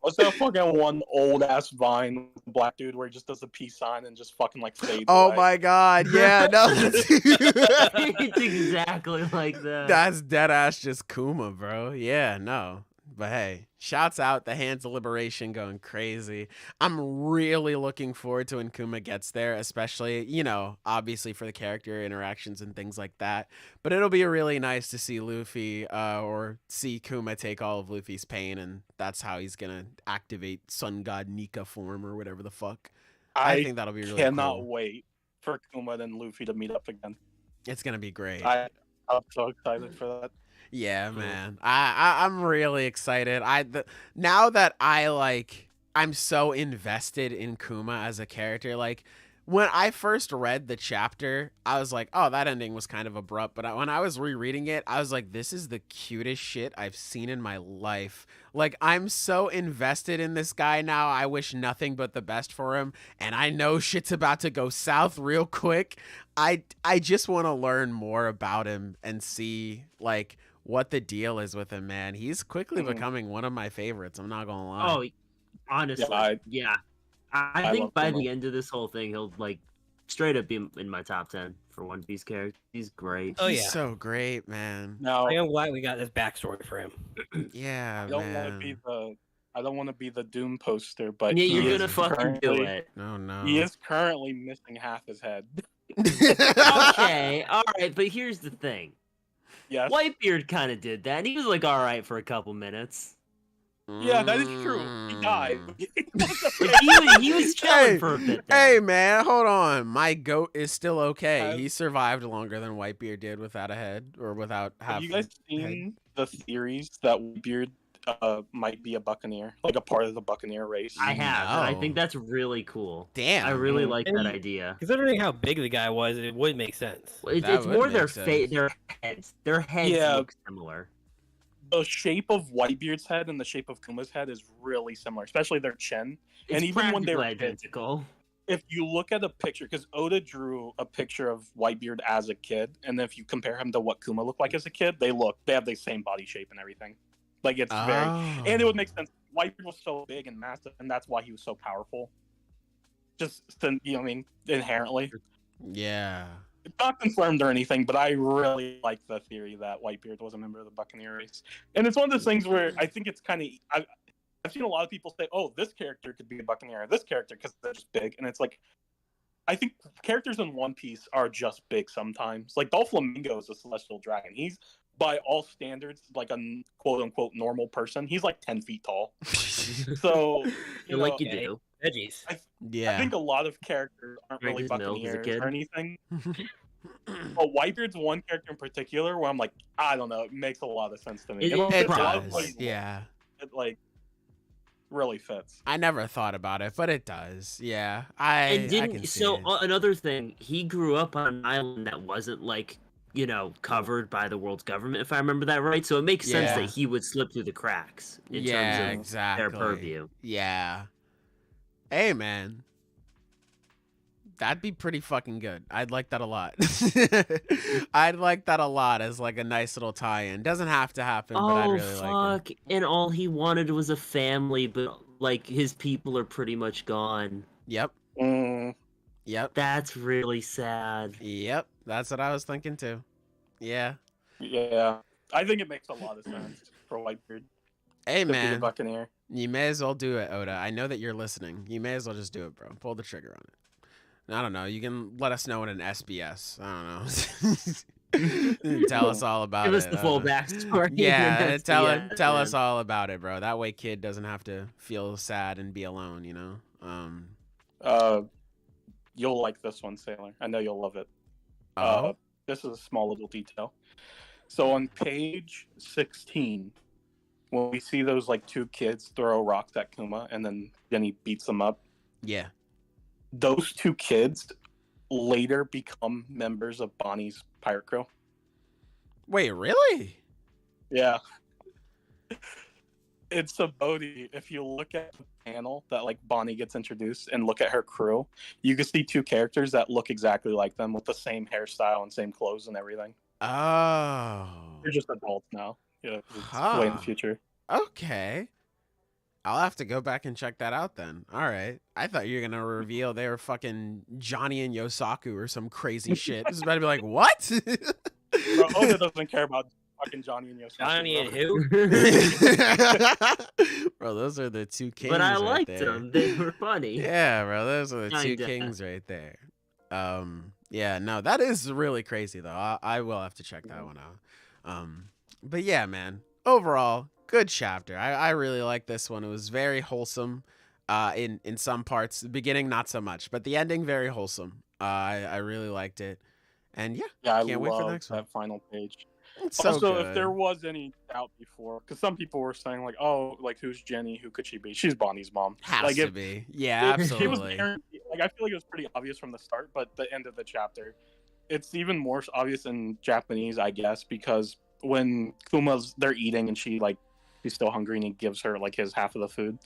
What's that fucking one old ass vine with the black dude where he just does a peace sign and just fucking like fades Oh away? my God. Yeah, no. It's exactly like that. That's dead ass just Kuma, bro. Yeah, no. But hey, shouts out the Hands of Liberation going crazy. I'm really looking forward to when Kuma gets there, especially, obviously for the character interactions and things like that. But it'll be really nice to see Luffy or see Kuma take all of Luffy's pain, and that's how he's going to activate Sun God Nika form or whatever the fuck. I think that'll be really cannot cool. wait for Kuma and Luffy to meet up again. It's going to be great. I'm so excited for that. Yeah, man. I'm really excited. Now that I'm so invested in Kuma as a character, like when I first read the chapter, I was like, oh, that ending was kind of abrupt. But when I was rereading it, I was like, this is the cutest shit I've seen in my life. Like, I'm so invested in this guy now. I wish nothing but the best for him. And I know shit's about to go south real quick. I just want to learn more about him and see, like, what the deal is with him, man. He's quickly becoming one of my favorites. I'm not gonna lie. Oh, honestly, yeah. I think by the end of this whole thing, he'll like straight up be in my top 10 for One Piece character. He's great. Oh, He's yeah. so great, man. Now, I am glad we got this backstory for him. Yeah, I don't want to be man. I don't want to be the Doom poster, but Yeah, he you're is gonna fucking do currently- it. No, no. He is currently missing half his head. Okay, all right, but here's the thing. Yes. Whitebeard kind of did that, and he was like all right for a couple minutes. Yeah, that is true. He died. Like he was chilling Hey, for a bit there. Hey, man, hold on. My goat is still okay. Uh, He survived longer than Whitebeard did without a head or without half. Have you guys a head. seen the theories that Whitebeard might be a Buccaneer, like a part of the Buccaneer race? I have, and I No. think that's really cool. Damn. I really like And that he- idea. Considering how big the guy was, it would make sense. Well, That it's would more make their sense. their heads. Their heads Yeah. look similar. The shape of Whitebeard's head and the shape of Kuma's head is really similar, especially their chin. It's And even when they were practically kids, identical. if you look at a picture, because Oda drew a picture of Whitebeard as a kid, and if you compare him to what Kuma looked like as a kid, they have the same body shape and everything. Like it's very, and it would make sense. Whitebeard was so big and massive, and that's why he was so powerful. Just, inherently. Yeah. It's not confirmed or anything, but I really like the theory that Whitebeard was a member of the Buccaneer race. And it's one of those things where I think it's kind of... I've seen a lot of people say, oh, this character could be a Buccaneer, or this character, because they're just big. And it's like, I think characters in One Piece are just big sometimes. Like, Doflamingo is a celestial dragon. He's, by all standards, like a quote-unquote normal person. He's like 10 feet tall. So, you Like know, you do. Veggies. I Yeah. think a lot of characters aren't Drank really his milk as a Buccaneers kid. or anything. But Whitebeard's one character in particular where I'm like, I don't know, it makes a lot of sense to me. It And It a lot of does. places, Yeah. It like really fits. I never thought about it, but it does. Yeah. I And can didn't see so it. another thing, he grew up on an island that wasn't like covered by the world's government, if I remember that right. So it makes sense Yeah. that he would slip through the cracks in Yeah, terms of exactly. their purview. Yeah. Hey, man. That'd be pretty fucking good. I'd like that a lot. I'd like that a lot as like a nice little tie-in. Doesn't have to happen, but I'd Oh really like it. fuck! And all he wanted was a family, but like his people are pretty much gone. Yep. Mm, Yep. That's really sad. Yep. That's what I was thinking too. Yeah. yeah, I think it makes a lot of sense for Whitebeard Hey, to be a man. Buccaneer. You may as well do it, Oda. I know that you're listening. You may as well just do it, bro. Pull the trigger on it. I don't know. You can let us know in an SBS. I don't know. Tell us all about Give it. us the full backstory. Yeah, That's tell the it. end, Tell man. us all about it, bro. That way, kid doesn't have to feel sad and be alone. You know. You'll like this one, Sailor. I know you'll love it. Oh. This is a small little detail. So on page 16, when we see those like two kids throw rocks at Kuma and then Jenny beats them up, Yeah. those two kids later become members of Bonnie's pirate crew. Wait, really? Yeah. It's a Bodhi. If you look at the panel that like Bonnie gets introduced and look at her crew, you can see two characters that look exactly like them with the same hairstyle and same clothes and everything. Oh. They're just adults now. Yeah, it's Huh. way in the future. Okay. I'll have to go back and check that out then. All right. I thought you were gonna reveal they were fucking Johnny and Yosaku or some crazy shit. This is about to be like, what? Bro, Oda doesn't care about fucking Johnny and Yosaku. Johnny and bro. who? Bro, those are the two kings. But I right liked there. them. They were funny. Yeah, bro, those are the two Kinda. kings right there. Yeah, no, that is really crazy though. I will have to check that one out. But yeah, man, overall, good chapter. I really like this one. It was very wholesome. In some parts, the beginning not so much, but the ending very wholesome. I really liked it, and yeah, Yeah, I Can't wait for the love next one. that final page. it's so Also, good. if there was any doubt before, because some people were saying like, "Oh, like who's Jenny? Who could she be? She's Bonnie's mom." has like to if, be, yeah, if she was absolutely. guaranteed- like I feel like it was pretty obvious from the start, but the end of the chapter, it's even more obvious in Japanese, I guess, because when they're eating and she's still hungry and he gives her like his half of the food.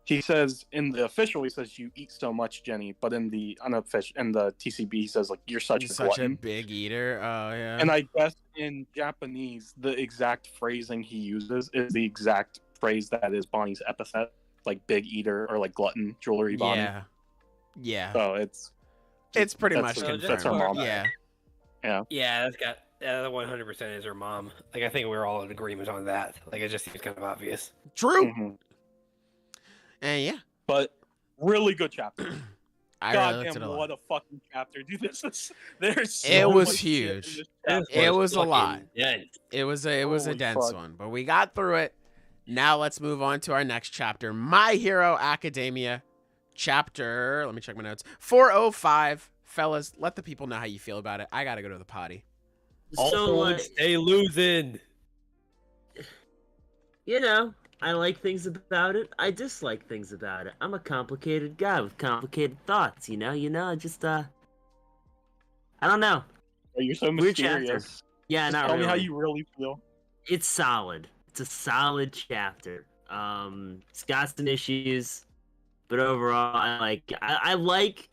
He says in the official, he says you eat so much, Jenny, but in the unofficial, in the TCB, he says like you're such He's a such glutton. a big eater. Oh yeah. And I guess in Japanese, the exact phrasing he uses is the exact phrase that is Bonnie's epithet, like big eater or like glutton, jewelry Bonnie. yeah. Yeah. So it's It's pretty That's much her- confirmed. that's her mom. Yeah. Yeah, that's got 100% is her mom. Like I think we're all in agreement on that. Like it just seems kind of obvious. True. Mhm. And yeah, But really good chapter. I God really looked damn, at a lot. what a fucking chapter, dude! There's so It was much shit in huge. this chapter. It was a fucking lot. dense. It was a Holy dense fuck. one, but we got through it. Now let's move on to our next chapter, My Hero Academia, chapter. Let me check my notes. 405. Fellas, let the people know how you feel about it. I gotta go to the potty. All So, for one, like, stay losing. you know, I like things about it. I dislike things about it. I'm a complicated guy with complicated thoughts. You know. Just I don't know. Oh, you're so Weird chapter. mysterious. Yeah, Just not tell really. me how you really feel. It's solid. It's a solid chapter. It's got some issues, but overall, I like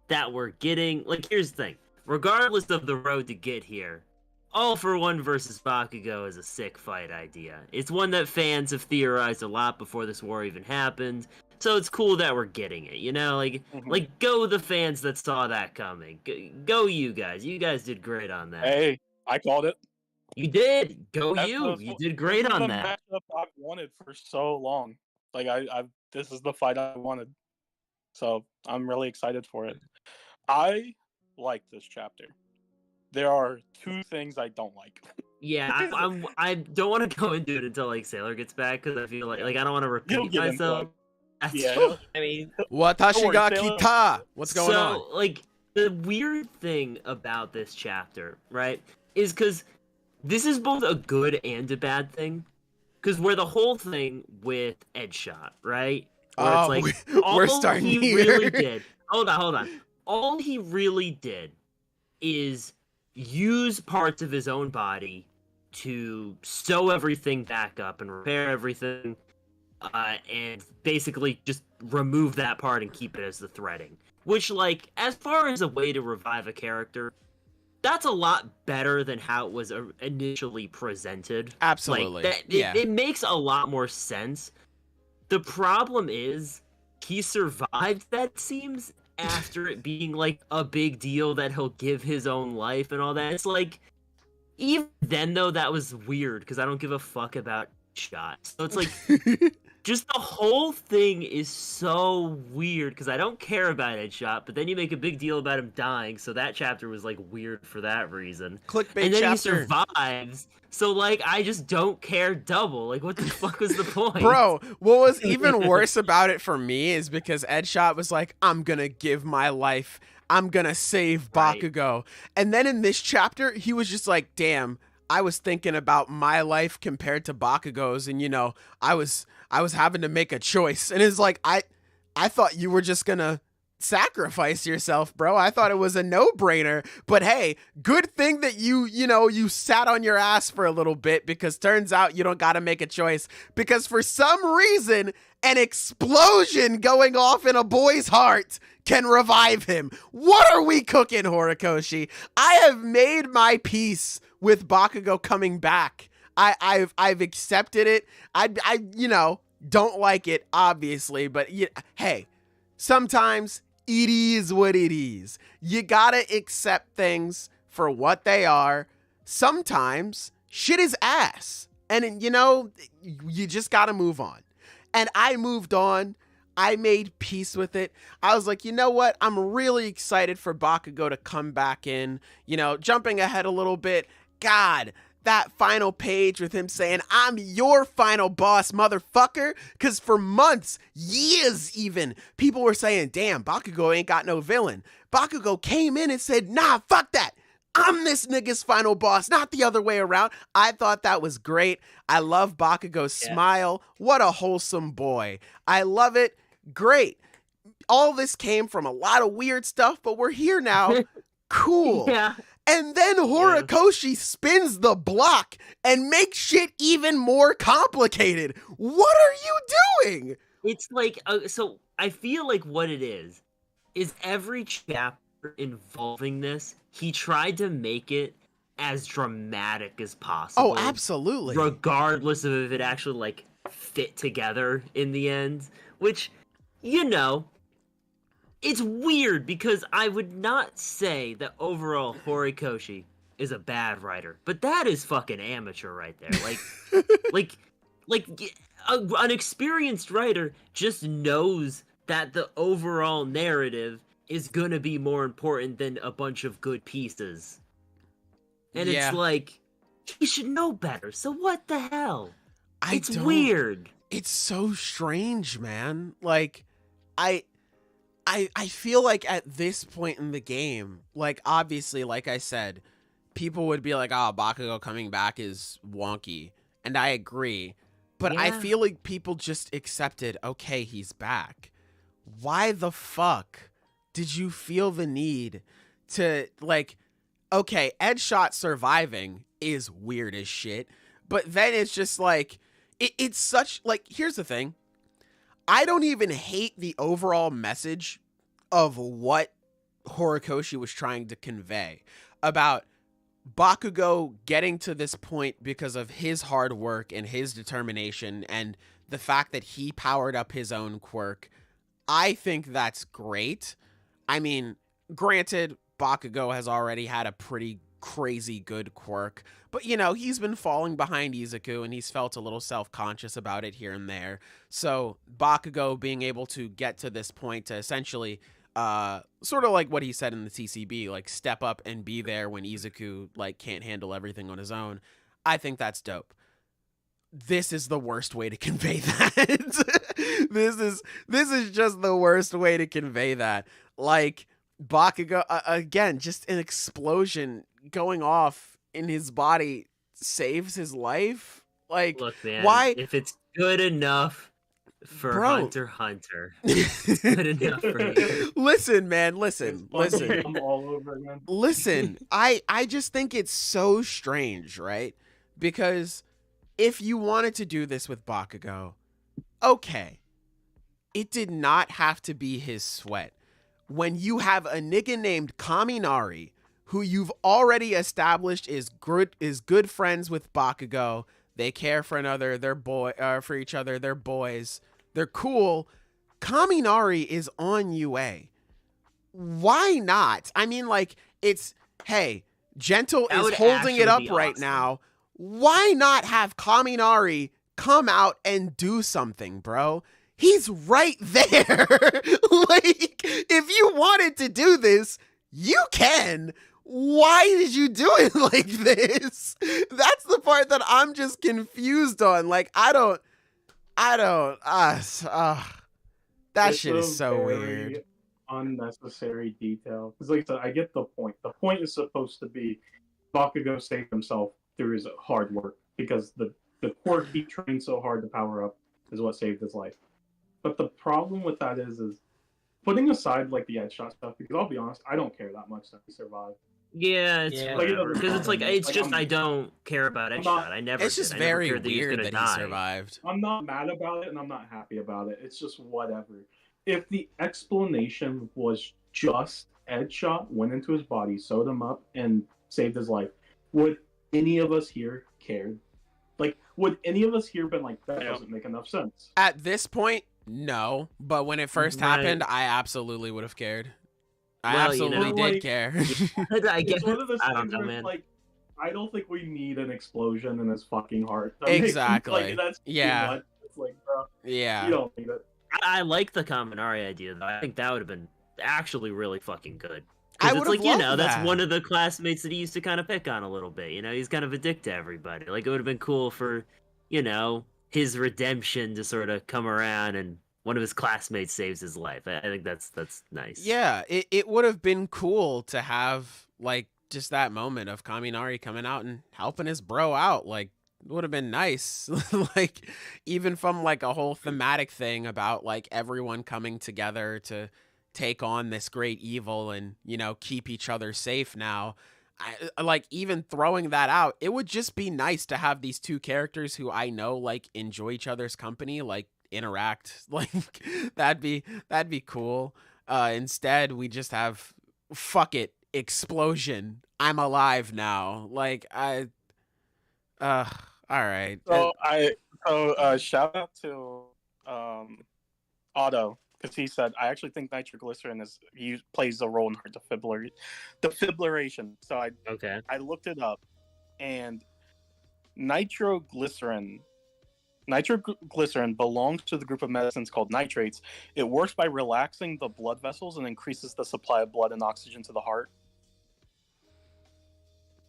that we're getting. Like, here's the thing: regardless of the road to get here, All for One versus Bakugo is a sick fight idea. It's one that fans have theorized a lot before this war even happened. So it's cool that we're getting it. Like go the fans that saw that coming. Go you guys. You guys did great on that. Hey, I called it. You did. Go That's you. the- You did great this is on the that. matchup I've wanted for so long. Like this is the fight I wanted. So I'm really excited for it. I like this chapter. There are two things I don't like. Yeah, I don't want to go into it until like Sailor gets back because I feel like I don't want to He'll repeat get into myself. it. Yeah. I mean, Watashi Don't ga worry, Taylor. kita. What's going on? So, like, the weird thing about this chapter, right, is because this is both a good and a bad thing. Because we're the whole thing with Edgeshot, right? Where Oh, it's like, we're all starting he here. really did. Hold on. All he really did is use parts of his own body to sew everything back up and repair everything, and basically just remove that part and keep it as the threading. Which, like, as far as a way to revive a character, that's a lot better than how it was initially presented. Absolutely. Like, it makes a lot more sense. The problem is, he survived that, it seems, after it being, like, a big deal that he'll give his own life and all that. It's like, even then, though, that was weird, because I don't give a fuck about shots. So it's like, just the whole thing is so weird, because I don't care about Edgeshot, but then you make a big deal about him dying, so that chapter was, like, weird for that reason. Clickbait And then he chapter. survives, so, like, I just don't care double. Like, what the fuck was the point? Bro, what was even worse about it for me is because Edgeshot was like, I'm gonna give my life. I'm gonna save Right. Bakugo. And then in this chapter, he was just like, damn, I was thinking about my life compared to Bakugo's, and I was having to make a choice. And it's like, I thought you were just gonna sacrifice yourself, bro. I thought it was a no-brainer. But hey, good thing that you sat on your ass for a little bit, because turns out you don't gotta make a choice. Because for some reason, an explosion going off in a boy's heart can revive him. What are we cooking, Horikoshi? I have made my peace with Bakugo coming back. I've accepted it. I don't like it, obviously, but hey, sometimes it is what it is. You gotta accept things for what they are. Sometimes shit is ass, and you just gotta move on. And I moved on. I made peace with it. I was like, you know what? I'm really excited for Bakugo to come back in. Jumping ahead a little bit. God, that final page with him saying, I'm your final boss, motherfucker. Because for months, years even, people were saying, damn, Bakugo ain't got no villain. Bakugo came in and said, nah, fuck that. I'm this nigga's final boss, not the other way around. I thought that was great. I love Bakugo's smile. What a wholesome boy. I love it. Great. All this came from a lot of weird stuff, but we're here now. Cool. Yeah. And then Horikoshi spins the block and makes shit even more complicated. What are you doing? It's like, so I feel like what it is every chapter involving this, he tried to make it as dramatic as possible. Oh, absolutely. Regardless of if it actually, like, fit together in the end. Which, it's weird because I would not say that overall Horikoshi is a bad writer, but that is fucking amateur right there. An experienced writer just knows that the overall narrative is gonna be more important than a bunch of good pieces. And it's like, he should know better, so what the hell? It's weird. It's so strange, man. Like, I feel like at this point in the game, like, obviously, like I said, people would be like, oh, Bakugo coming back is wonky. And I agree. But I feel like people just accepted, okay, he's back. Why the fuck did you feel the need to, like, okay, Edgeshot surviving is weird as shit. But then it's just like, it's such, like, here's the thing. I don't even hate the overall message of what Horikoshi was trying to convey about Bakugo getting to this point because of his hard work and his determination and the fact that he powered up his own quirk. I think that's great. I mean, granted, Bakugo has already had a pretty crazy good quirk, but you know, he's been falling behind Izuku and he's felt a little self-conscious about it here and there. So Bakugo being able to get to this point to essentially sort of like what he said in the TCB, like step up and be there when Izuku like can't handle everything on his own. I think that's dope. This is the worst way to convey that. This is just the worst way to convey that. Like, Bakugo, again, just an explosion going off in his body saves his life. Like, look, man, why? If it's good enough for Hunter x Hunter, it's good enough for you. Listen, man, listen. I'm all over again. Listen, I just think it's so strange, right? Because if you wanted to do this with Bakugo, okay, it did not have to be his sweat. When you have a nigga named Kaminari, who you've already established is good friends with Bakugo, they care for for each other, they're boys, they're cool. Kaminari is on UA. Why not? I mean, like, it's, hey, Gentle is holding it up right now. Why not have Kaminari come out and do something, bro? He's right there. Like, if you wanted to do this, you can. Why did you do it like this? That's the part that I'm just confused on. Like, that shit is so weird. Unnecessary detail. Because like I said, I get the point. The point is supposed to be Bakugo saved himself through his hard work. Because the quirk he trained so hard to power up is what saved his life. But the problem with that is putting aside like the Edgeshot stuff, because I'll be honest, I don't care that much that he survived. Yeah, it's because it's like it's like, just I don't care about Edgeshot. I never. It's just very weird that he survived. I'm not mad about it, and I'm not happy about it. It's just whatever. If the explanation was just Edgeshot went into his body, sewed him up, and saved his life, would any of us here cared? Like, would any of us here been like, that doesn't make enough sense? At this point, no. But when it first happened, I absolutely would have cared. I absolutely did care. I guess I don't know, man. Like, I don't think we need an explosion in his fucking heart. Exactly. Like, that's too much. It's like, bro, yeah. You don't need it. I like the Kaminari idea, though. I think that would have been actually really fucking good. I would have loved that. That's one of the classmates that he used to kind of pick on a little bit. You know, he's kind of a dick to everybody. Like, it would have been cool for, you know, his redemption to sort of come around and one of his classmates saves his life. I think that's nice. Yeah, it would have been cool to have, like, just that moment of Kaminari coming out and helping his bro out. Like, it would have been nice. Like, even from, like, a whole thematic thing about, like, everyone coming together to take on this great evil and, you know, keep each other safe now. Like, even throwing that out, it would just be nice to have these two characters who I know, like, enjoy each other's company, like, interact. Like, that'd be cool. Instead, we just have, fuck it, explosion, I'm alive now. Like, all right. So shout out to Otto because he said, I actually think nitroglycerin plays a role in heart defibrillation. So I looked it up, and nitroglycerin belongs to the group of medicines called nitrates. It works by relaxing the blood vessels and increases the supply of blood and oxygen to the heart.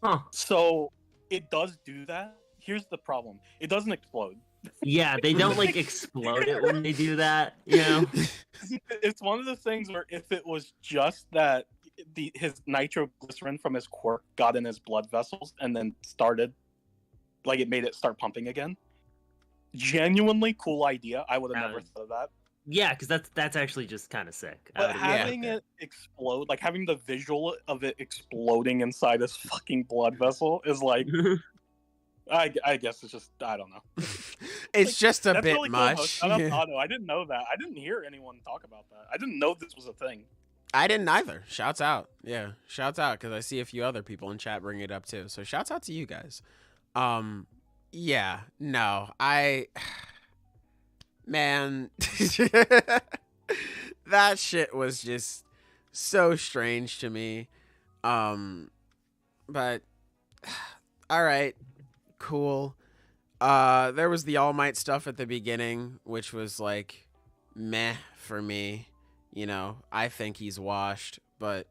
Huh. So it does do that. Here's the problem. It doesn't explode. Yeah, they don't like explode it when they do that, you know? It's one of the things where if it was just that his nitroglycerin from his quirk got in his blood vessels and then started, like it made it start pumping again. Genuinely cool idea. I would have never thought of that. Yeah, because that's actually just kind of sick. But having it explode, like having the visual of it exploding inside his fucking blood vessel is like, I guess it's just, I don't know. It's just a bit really much. Cool. I didn't know that. I didn't hear anyone talk about that. I didn't know this was a thing. I didn't either. Shouts out. Yeah, shouts out, because I see a few other people in chat bring it up too. So shouts out to you guys. Yeah, no, man, that shit was just so strange to me. But all right, cool. There was the All Might stuff at the beginning, which was like meh for me. You know, I think he's washed, but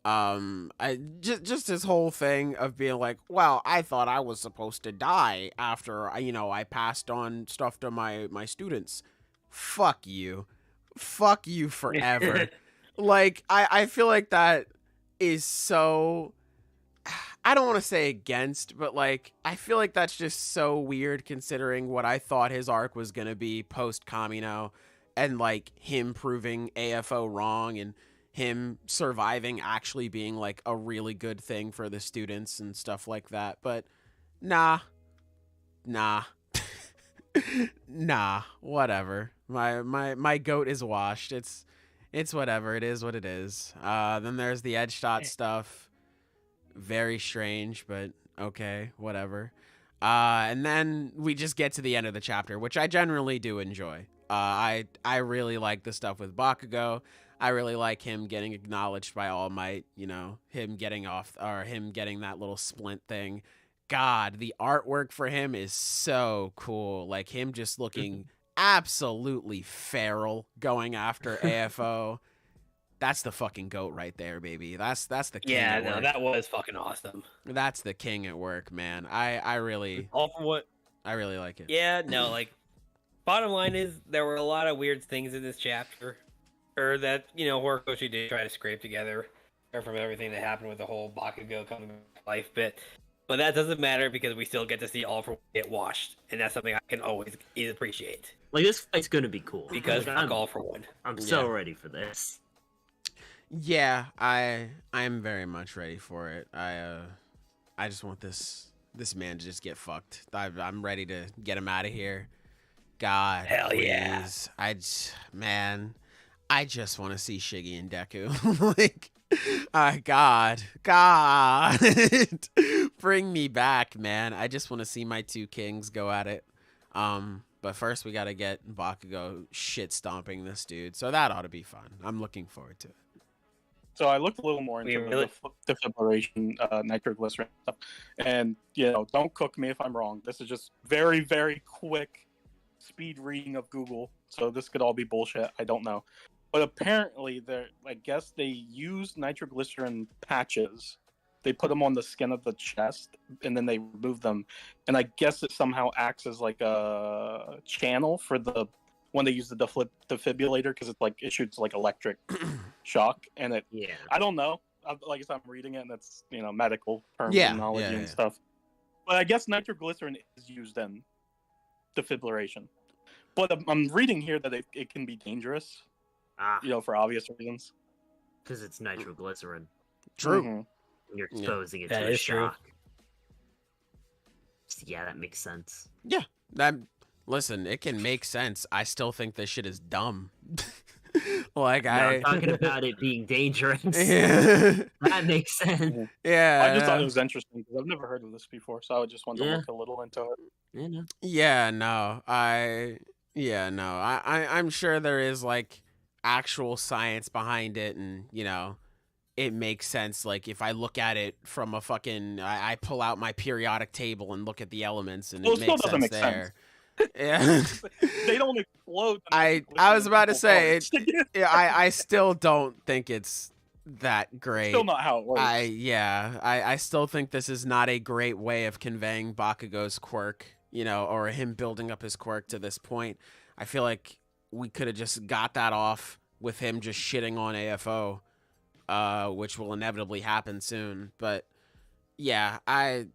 I just his whole thing of being like, well, I thought I was supposed to die after I passed on stuff to my students. Fuck you forever. Like I feel like that is so, I don't want to say against, but like I feel like that's just so weird considering what I thought his arc was gonna be post Kamino, and like him proving AFO wrong and him surviving actually being like a really good thing for the students and stuff like that. But nah, whatever. My goat is washed. It's whatever. It is what it is. Then there's the Edgeshot stuff. Very strange, but okay, whatever. And then we just get to the end of the chapter, which I generally do enjoy. I really like the stuff with Bakugo. I really like him getting acknowledged by All Might, him getting that little splint thing. God, the artwork for him is so cool. Like him just looking absolutely feral going after AFO. That's the fucking goat right there, baby. That's the king at work. That was fucking awesome. That's the king at work, man. I really all for what I really like it. Yeah, no, like bottom line is there were a lot of weird things in this chapter. Or that, Horikoshi did try to scrape together from everything that happened with the whole Bakugo coming to life bit. But that doesn't matter because we still get to see All for One get washed. And that's something I can always appreciate. Like, this fight's going to be cool. Because fuck All for One. I'm so ready for this. Yeah, I'm very much ready for it. I just want this man to just get fucked. I'm ready to get him out of here. God, hell please. Yeah. I just want to see Shiggy and Deku. Like, God, bring me back, man. I just want to see my two kings go at it. But first we got to get Bakugo shit stomping this dude. So that ought to be fun. I'm looking forward to it. So I looked a little more into the defibrillation, nitroglycerin stuff. And, don't cook me if I'm wrong. This is just very, very quick speed reading of Google. So this could all be bullshit. I don't know. But apparently, I guess they use nitroglycerin patches. They put them on the skin of the chest, and then they remove them. And I guess it somehow acts as like a channel for when they use the defibrillator, because it shoots like electric shock. And I don't know. Like I said, I'm reading it, and that's medical terminology and stuff. But I guess nitroglycerin is used in defibrillation. But I'm reading here that it can be dangerous. For obvious reasons. Because it's nitroglycerin. True. Mm-hmm. You're exposing it to a shock. Yeah, that makes sense. Yeah. Listen, it can make sense. I still think this shit is dumb. I'm talking about it being dangerous. Yeah. That makes sense. Yeah. I just thought it was interesting because I've never heard of this before, so I just wanted to look a little into it. I'm sure there is like actual science behind it, and it makes sense. Like if I look at it from a fucking, I pull out my periodic table and look at the elements, and it makes sense there. Yeah. They don't explode. I was about to say I still don't think it's that great. Still not how it works. I still think this is not a great way of conveying Bakugo's quirk, or him building up his quirk to this point. I feel like we could have just got that off with him just shitting on AFO, which will inevitably happen soon. But yeah, I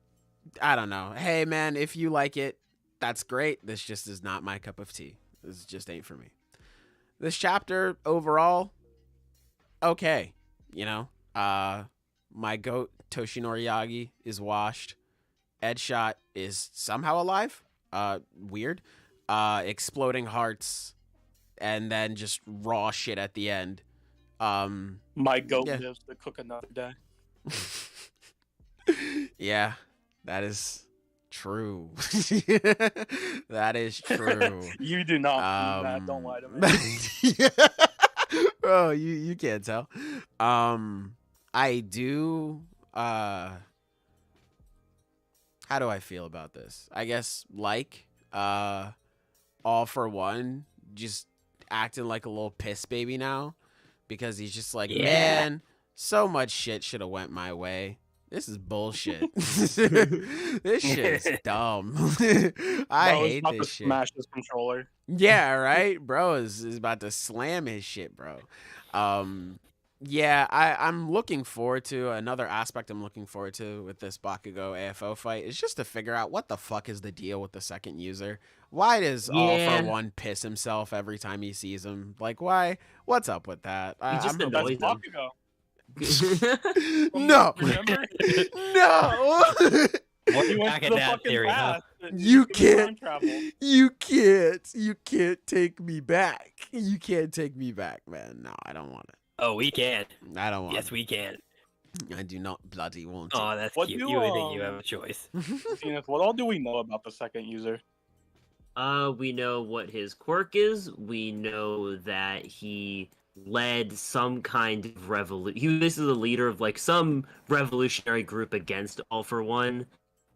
don't know. Hey man, if you like it, that's great. This just is not my cup of tea. This just ain't for me. This chapter overall, okay. My goat Toshinori Yagi is washed. Edgeshot is somehow alive. Weird. Exploding hearts, and then just raw shit at the end. My goat lives to cook another day. Yeah, that is true. That is true. You do not do that. Don't lie to me. Bro, you can't tell. I do. How do I feel about this? I guess All For One just acting like a little piss baby now, because he's just like, man, so much shit should have went my way. This is bullshit. This shit is dumb. I hate this shit. Smash his controller. Yeah, right? Bro is about to slam his shit, bro. Yeah, I'm looking forward to another aspect I'm looking forward to with this Bakugo AFO fight is just to figure out what the fuck is the deal with the second user. Why does All For One piss himself every time he sees him? Like, why? What's up with that? Just annoys him. Bakugo. No. No. Back at that theory, huh? You can't take me back. You can't take me back, man. No, I don't want it. Oh, we can. I don't want it. Yes, we can. I do not bloody want it. Oh, that's cute. You would think you have a choice. What all do we know about the second user? We know what his quirk is. We know that he led some kind of revolution. This is a leader of like some revolutionary group against All For One.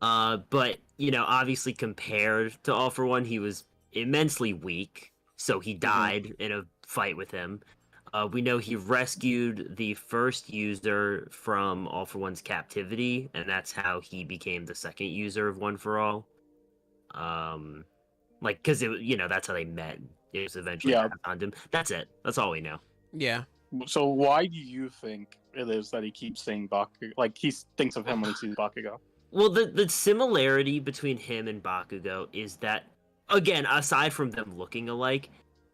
But obviously compared to All For One, he was immensely weak. So he died in a fight with him. We know he rescued the first user from All For One's captivity, and that's how he became the second user of One For All. Because that's how they met. It was eventually on him. That's it. That's all we know. Yeah. So why do you think it is that he keeps saying Bakugo? Like he thinks of him when he sees Bakugo. Well, the similarity between him and Bakugo is that, again, aside from them looking alike,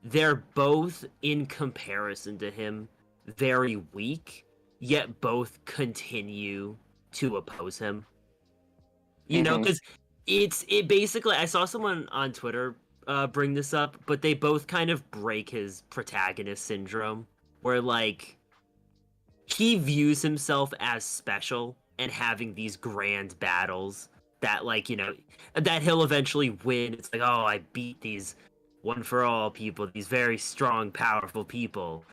they're both, in comparison to him, very weak, yet both continue to oppose him. Because it basically, I saw someone on Twitter bring this up, but they both kind of break his protagonist syndrome, where, like, he views himself as special and having these grand battles that, like, that he'll eventually win. It's like, oh, I beat these One For All people, these very strong, powerful people.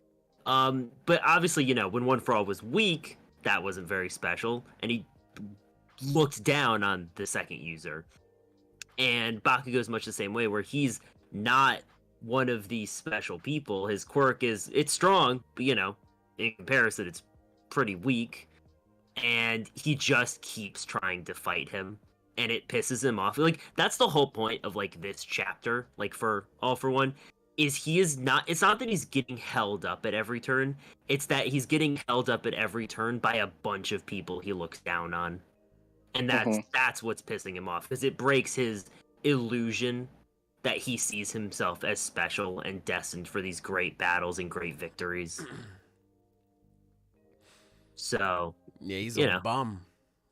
But obviously, when One For All was weak, that wasn't very special, and he looked down on the second user. And Bakugo's much the same way, where he's not one of these special people. His quirk it's strong, but in comparison, it's pretty weak. And he just keeps trying to fight him, and it pisses him off. Like, that's the whole point of, like, this chapter, like, for All For One, is it's not that he's getting held up at every turn, it's that he's getting held up at every turn by a bunch of people he looks down on. And that's what's pissing him off, because it breaks his illusion that he sees himself as special and destined for these great battles and great victories. So yeah, he's a bum.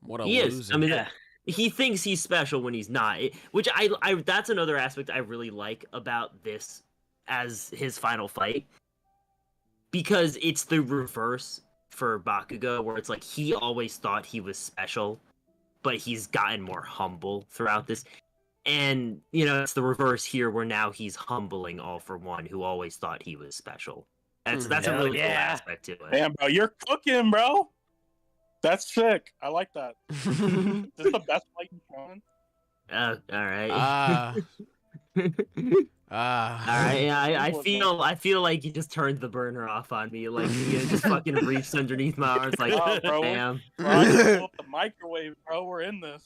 What a loser. Is. I mean, he thinks he's special when he's not. Which I that's another aspect I really like about this as his final fight, because it's the reverse for Bakugo, where it's like he always thought he was special, but he's gotten more humble throughout this. And, it's the reverse here, where now he's humbling All For One, who always thought he was special. That's a Hell really cool yeah. aspect to it. Damn, bro, you're cooking, bro. That's sick. I like that. This is the best fight in shonen. All right. All Ah. right, yeah, I feel like you just turned the burner off on me. Like you just fucking reached underneath my arms, like, Oh, bro, damn. Bro, I just pull up the microwave, bro. We're in this.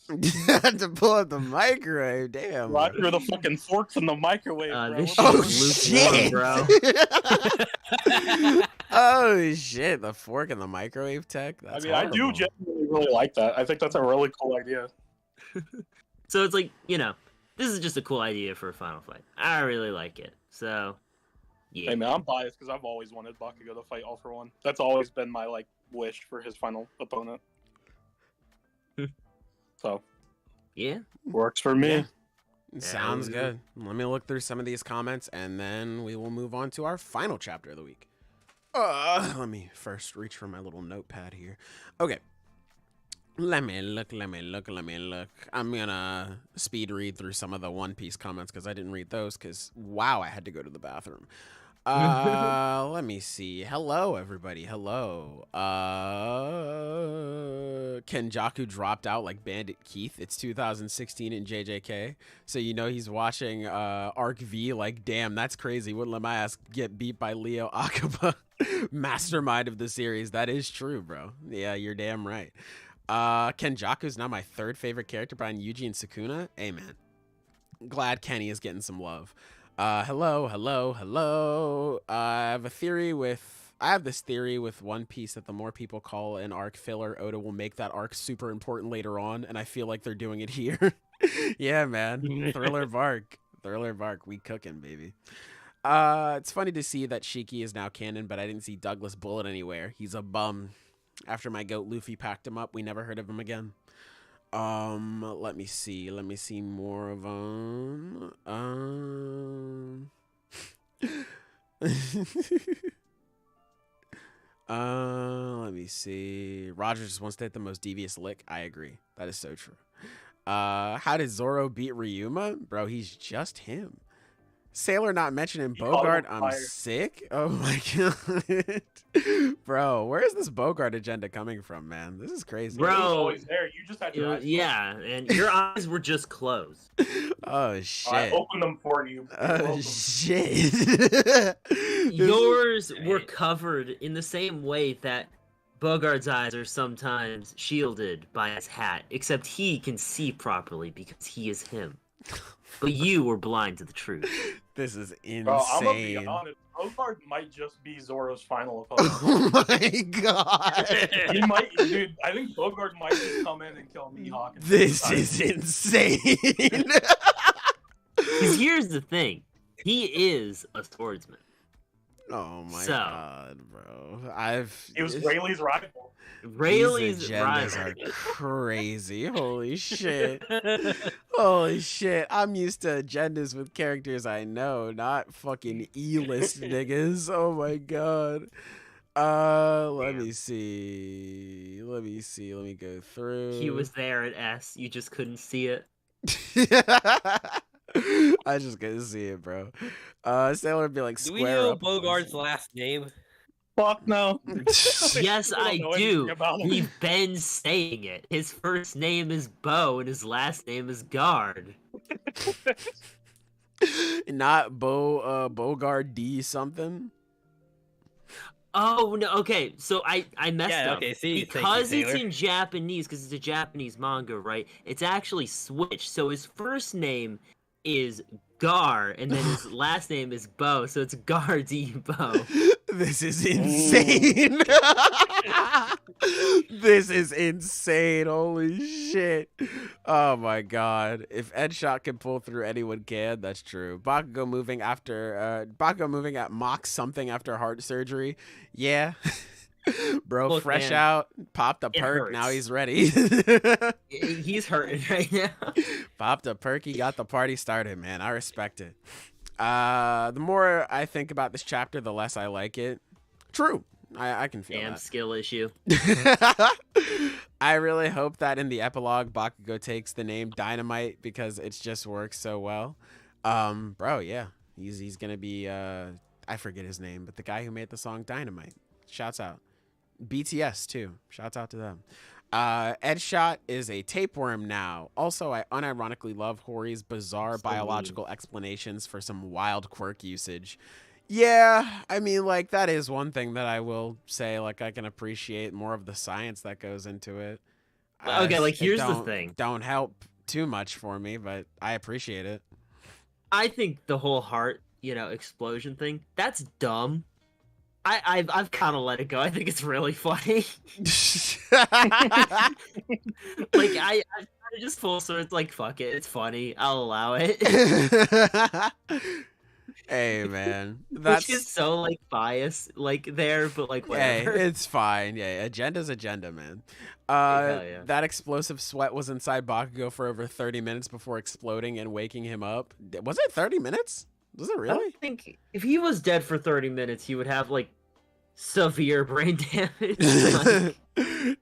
Had to pull out the microwave. Damn. Bro, I bro. threw the fucking forks in the microwave, bro. This We're shit Oh is shit, bro. Oh shit, the fork in the microwave tech. I That's mean, I do horrible. genuinely really like that. I think that's a really cool idea. So it's like, this is just a cool idea for a final fight. I really like it. So, yeah. Hey man, I'm biased because I've always wanted Bakugo to fight All for One. That's always been my wish for his final opponent. So Yeah. works for me. Yeah. Sounds good. Let me look through some of these comments and then we will move on to our final chapter of the week. Let me first reach for my little notepad here. Okay. Let me look. I'm gonna speed read through some of the One Piece comments because I didn't read those because, wow, I had to go to the bathroom. Let me see. Hello, everybody. Hello. Kenjaku dropped out like Bandit Keith. It's 2016 in JJK. So he's watching Arc V like, damn, that's crazy. Wouldn't let my ass get beat by Leo Akaba. Mastermind of the series. That is true, bro. Yeah, you're damn right. Kenjaku's now my third favorite character behind Yuji and Sukuna. Hey, man. Glad Kenny is getting some love. Hello. I have this theory with One Piece that the more people call an arc filler, Oda will make that arc super important later on, and I feel like they're doing it here. Yeah, man. Thriller bark. We cooking, baby. It's funny to see that Shiki is now canon, but I didn't see Douglas Bullet anywhere. He's a bum. After my goat Luffy packed him up, we never heard of him again. Let me see more of them. Let me see. Roger just wants to hit the most devious lick. I agree. That is so true. How did Zoro beat Ryuma? Bro, he's just him. Sailor not mentioned in Bogart. I'm sick. Oh my god. Bro, where is this Bogart agenda coming from, man? This is crazy. Bro. It was always there. You just had your eyes Yeah, and your eyes were just closed. Oh shit. I opened them for you. Oh shit. Yours were covered in the same way that Bogart's eyes are sometimes shielded by his hat, except he can see properly because he is him. But you were blind to the truth. This is insane. Bro, I'm gonna be honest. Bogart might just be Zoro's final opponent. Oh my god. He might, dude. I think Bogart might just come in and kill Mihawk. This is insane. Because here's the thing. He is a swordsman. Oh my So- god, bro. He was Rayleigh's rival. Rayleigh's These agendas rival. are crazy. Holy shit. Holy shit. I'm used to agendas with characters I know, not fucking E-list niggas. Oh my god. Let me see. Let me go through. He was there at S. You just couldn't see it. I just couldn't see it, bro. Sailor would be like, Do square we know up. Bogart's last name? Fuck no. Yes, I I don't know do. anything about him. We've been saying it. His first name is Bo and his last name is Guard. Not Bogard D something. Oh no, okay. So I messed Yeah, up. okay, see, thank you, because it's Taylor. in Japanese, because it's a Japanese manga, right? It's actually switched. So his first name is Gar, and then his last name is Bo. So it's Gar D Bo. This is insane. This is insane. Holy shit. Oh my god. If Edgeshot can pull through, anyone can. That's true. Bakugo moving at Mach something after heart surgery. Yeah. Bro, Look, fresh man, out, popped a it perk, hurts. now he's ready. He's hurting right now. Popped a perk, he got the party started, man. I respect it. The more I think about this chapter, the less I like it. True. I can feel Damn that. skill issue. I really hope that in the epilogue, Bakugo takes the name Dynamite because it just works so well. Bro, yeah, he's gonna be. I I forget his name, but the guy who made the song Dynamite. Shouts out. BTS too. Shouts out to them. Edgeshot is a tapeworm now. Also, I unironically love Hori's bizarre biological explanations for some wild quirk usage. Yeah, I mean, like, that is one thing that I will say, like, I can appreciate more of the science that goes into it. Okay, like, here's the thing. Don't help too much for me, but I appreciate it. I think the whole heart, explosion thing, that's dumb. I've kind of let it go. I think it's really funny. Like, I just full swords, like, fuck it, it's funny. I'll allow it. Hey, man. That's Which is so, like, biased, like, there, but, like, whatever. Hey, it's fine. Yeah, agenda's agenda, man. Yeah. That explosive sweat was inside Bakugo for over 30 minutes before exploding and waking him up. Was it 30 minutes? Was it I really? don't think if he was dead for 30 minutes, he would have, like, severe brain damage.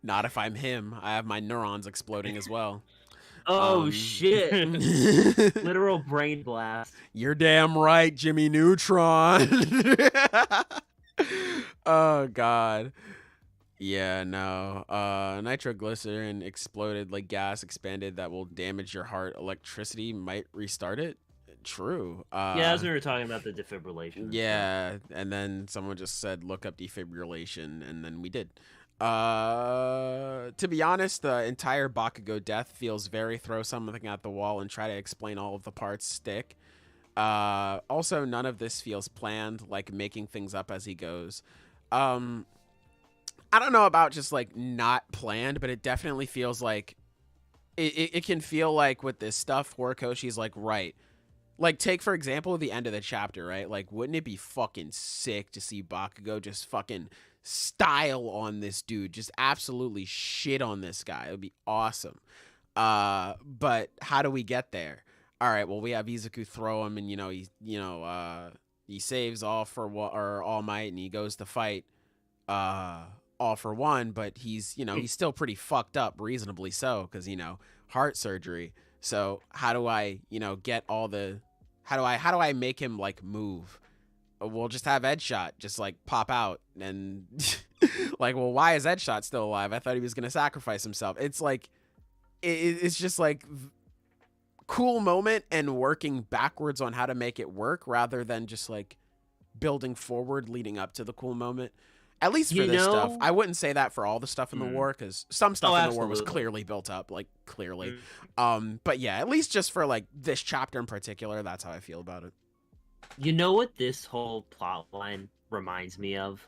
Not if I'm him. I have my neurons exploding as well. Oh, shit. Literal brain blast. You're damn right, Jimmy Neutron. Oh, God. Yeah, no. Nitroglycerin exploded like gas expanded that will damage your heart. Electricity might restart it. True. Yeah, as we were talking about the defibrillation. Yeah, and then someone just said, look up defibrillation, and then we did. To be honest, the entire Bakugo death feels very throw something at the wall and try to explain all of the parts stick. Also, none of this feels planned, like making things up as he goes. I don't know about just like not planned, but it definitely feels like it can feel like with this stuff, Horikoshi's like, right. Like, take, for example, the end of the chapter, right? Like, wouldn't it be fucking sick to see Bakugo just fucking style on this dude? Just absolutely shit on this guy. It would be awesome. But how do we get there? All right, well, we have Izuku throw him, and, he saves All Might, and he goes to fight All for One, but he's still pretty fucked up, reasonably so, because, heart surgery. So how do I, get all the... How do I make him, like, move? We'll just have Edgeshot just, like, pop out and, like, well, why is Edgeshot still alive? I thought he was going to sacrifice himself. It's, like, it's just, like, cool moment and working backwards on how to make it work rather than just, like, building forward leading up to the cool moment. At least for this stuff. I wouldn't say that for all the stuff in the war, because some stuff in the war was clearly built up, like, clearly. But yeah, at least just for, like, this chapter in particular, that's how I feel about it. You know what this whole plot line reminds me of?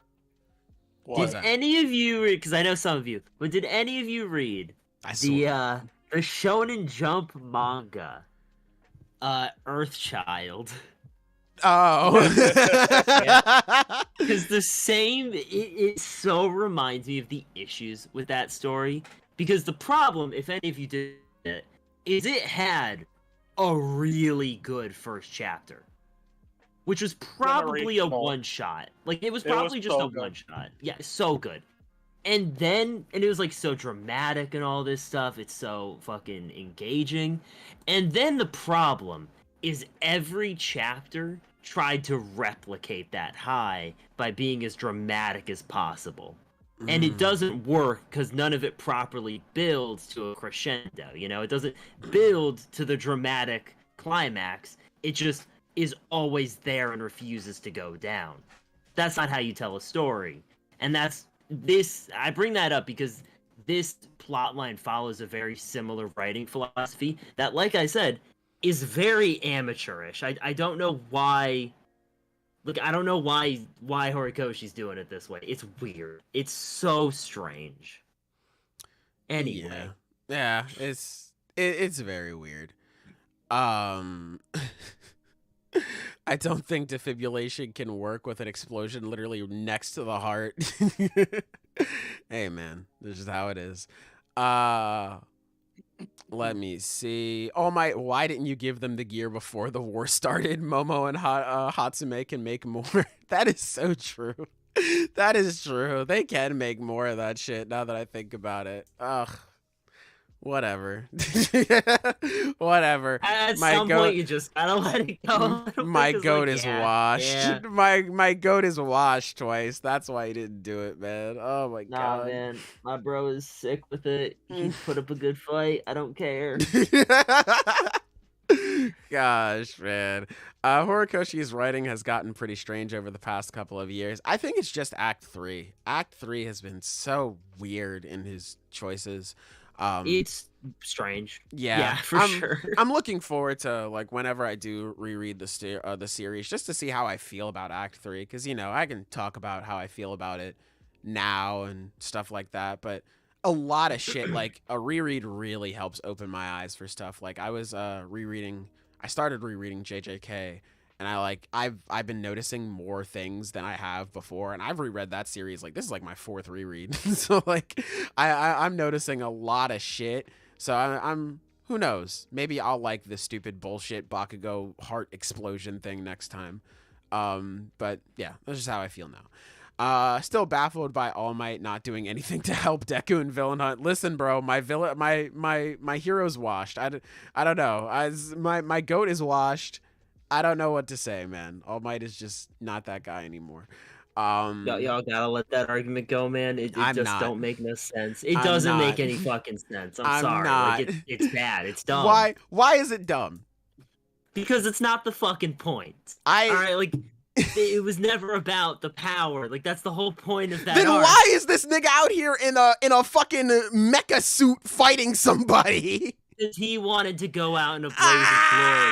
What? Did any of you read, because I know some of you, but did any of you read the Shonen Jump manga, Earthchild? Oh. Because it so reminds me of the issues with that story. Because the problem, if any of you did it, is it had a really good first chapter. Which was probably a one-shot. Like, it was probably just a one-shot. Yeah, so good. And it was, like, so dramatic and all this stuff. It's so fucking engaging. And then the problem is every chapter tried to replicate that high by being as dramatic as possible. And it doesn't work because none of it properly builds to a crescendo, It doesn't build to the dramatic climax. It just is always there and refuses to go down. That's not how you tell a story. And I bring that up because this plotline follows a very similar writing philosophy that, like I said, is very amateurish. I don't know why. Look, I don't know why Horikoshi's doing it this way. It's weird. It's so strange. Anyway. Yeah, it's very weird. I don't think defibrillation can work with an explosion literally next to the heart. Hey man, this is how it is. Let me see. Oh my, why didn't you give them the gear before the war started? Momo and Hatsume can make more. That is so true. That is true. They can make more of that shit now that I think about it. Ugh. Whatever. Whatever. At My some goat- point, you just gotta let it go. a little bit, My 'cause, goat like, is yeah, washed. yeah. My goat is washed twice. That's why he didn't do it, man. Oh my Nah, god. man, my bro is sick with it. He put up a good fight. I don't care. Gosh, man. Horikoshi's writing has gotten pretty strange over the past couple of years. I think it's just Act 3. Act 3 has been so weird in his choices. It's strange. Yeah, for sure. I'm looking forward to like whenever I do reread the series just to see how I feel about Act 3 because I can talk about how I feel about it now and stuff like that, but a lot of shit like a reread really helps open my eyes for stuff. Like I was I started rereading JJK and I've been noticing more things than I have before, and I've reread that series like this is like my 4th reread. So like I'm noticing a lot of shit. So I'm who knows? Maybe I'll like the stupid bullshit Bakugo heart explosion thing next time. But yeah, that's just how I feel now. Still baffled by All Might not doing anything to help Deku and Villain Hunt. Listen, bro, my hero's washed. I don't know. My goat is washed. I don't know what to say, man. All Might is just not that guy anymore. Y'all gotta let that argument go, man. It just not. don't make no sense. It I'm doesn't not. make any fucking sense. I'm sorry. not. Like it's bad. It's dumb. Why is it dumb? Because it's not the fucking point. All right, like it was never about the power. Like that's the whole point of that. Then arc. why is this nigga out here in a fucking mecha suit fighting somebody? Because he wanted to go out in a blaze of glory.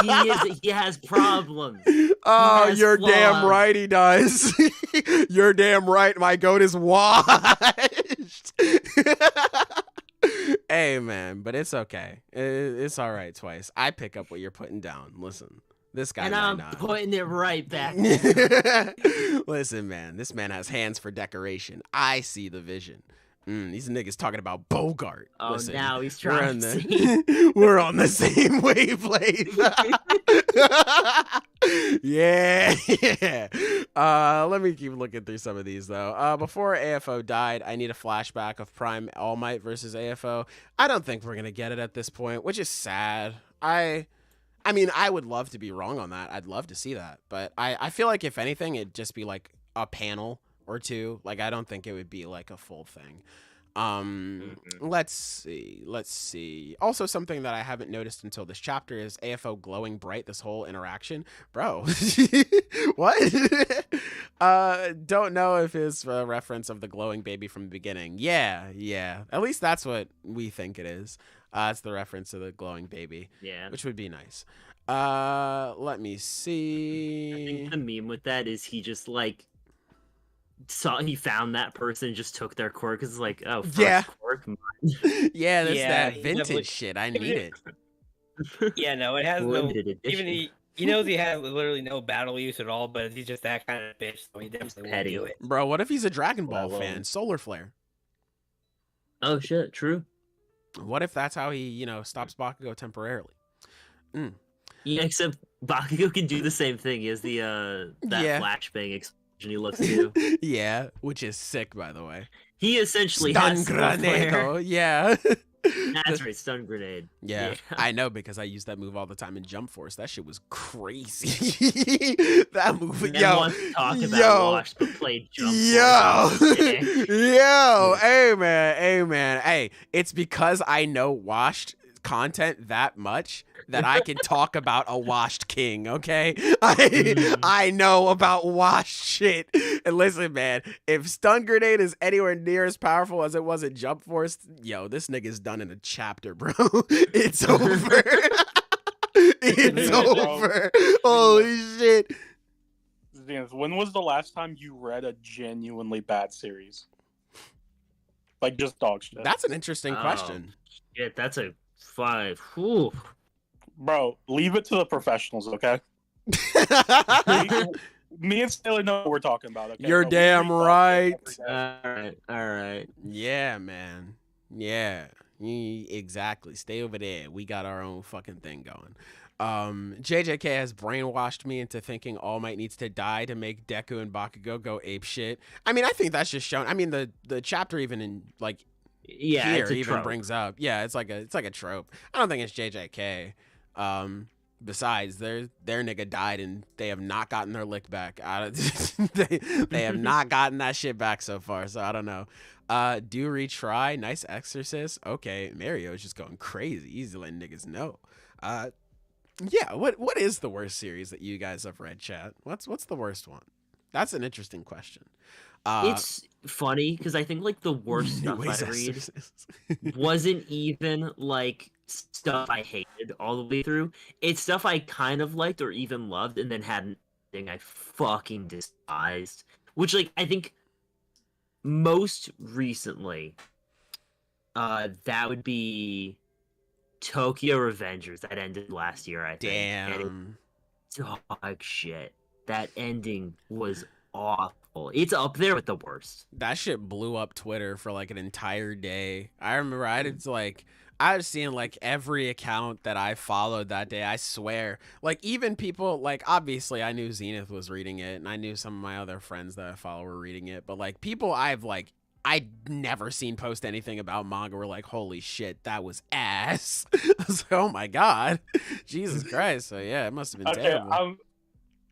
That's his he has problems. Oh, has you're damn flaws. right he does. You're damn right. My goat is washed. Hey, man, but it's okay. It's all right twice. I pick up what you're putting down. Listen, this guy And might I'm not. putting it right back. Listen, man, this man has hands for decoration. I see the vision. These niggas talking about Bogart. Oh, Listen, now he's we're trying on to see. we're on the same wavelength. Yeah. Let me keep looking through some of these though. Before AFO died, I need a flashback of Prime All Might versus AFO. I don't think we're gonna get it at this point, which is sad. I mean, I would love to be wrong on that. I'd love to see that, but I feel like if anything, it'd just be like a panel or two. Like I don't think it would be like a full thing. Let's see. Also, something that I haven't noticed until this chapter is AFO glowing bright this whole interaction. Bro, what? Don't know if it's a reference of the glowing baby from the beginning. Yeah. At least that's what we think it is. It's the reference to the glowing baby. Yeah. Which would be nice. Let me see. I think the meme with that is he just like he found that person and just took their quirk because it's like, oh fuck, Yeah. quirk. Yeah, that's Yeah, that he vintage definitely- shit. I need it. Yeah, no, it has no. Limited Even edition. he knows he has literally no battle use at all, but he's just that kind of bitch, so he definitely won't petty. do it. Bro, what if he's a Dragon Ball Well, fan? Solar Flare. Oh shit, true. What if that's how he, stops Bakugo temporarily? Yeah, except Bakugo can do the same thing. He has the that Yeah. flashbang explosion he looks to. Yeah, which is sick, by the way. He essentially Stun has Solar Flare. Granado, yeah. That's right, stun grenade. Yeah, Yeah. I know because I use that move all the time in Jump Force. That shit was crazy. That move, And yo, wants to talk about yo, washed but played jump. yo, Force. Sick. yo, hey man, hey, it's because I know washed content that much that I can talk about a washed king, okay? I know about washed shit. And listen, man, if stun grenade is anywhere near as powerful as it was in Jump Force, yo, this nigga's done in a chapter, bro. It's over. It's over. Holy shit. Zenith, when was the last time you read a genuinely bad series? Like just dog shit. That's an interesting Oh. question. Shit, that's a 5. Whew. Bro, leave it to the professionals, okay? Me and Sailor know what we're talking about, okay? You're Bro, we damn read dog shit right. every day. All right. Yeah, man. Yeah. Exactly. Stay over there. We got our own fucking thing going. JJK has brainwashed me into thinking All Might needs to die to make Deku and Bakugo go ape shit. I mean, I think that's just shown. I mean, the chapter even in like Yeah, here it's a even trope. brings up. Yeah, it's like a trope. I don't think it's JJK. Besides, their nigga died and they have not gotten their lick back. They have not gotten that shit back so far. So I don't know. Do retry. Nice exorcist. Okay, Mario's just going crazy. He's letting niggas know. Yeah. What is the worst series that you guys have read, chat? What's the worst one? That's an interesting question. It's funny because I think like the worst stuff I read wasn't even like stuff I hated all the way through. It's stuff I kind of liked or even loved, and then had an ending I fucking despised. Which, like, I think most recently, that would be Tokyo Revengers that ended last year. I think. Damn. Dog shit. That ending was awful. It's up there with the worst. That shit blew up Twitter for like an entire day. I remember I was seeing like every account that I followed that day. I swear, like even people like obviously I knew Zenith was reading it, and I knew some of my other friends that I follow were reading it. But like people I'd never seen post anything about manga were like, holy shit, that was ass. I was like, oh my god, Jesus Christ. So yeah, it must have been terrible. I'm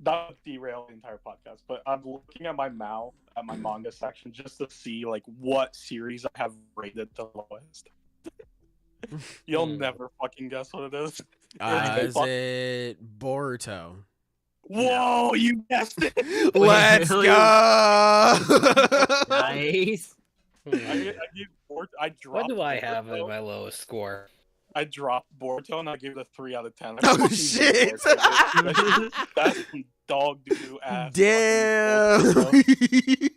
not derail the entire podcast, but I'm looking at my manga section just to see like what series I have rated the lowest. You'll never fucking guess what it is. Is it Boruto? Whoa, you guessed it! Let's Really? go! Nice. I dropped. What do I have Boruto. as my lowest score? I dropped Boruto and I gave it a 3 out of 10. Oh shit! That's some dog doo ass. Damn. fucking Boruto.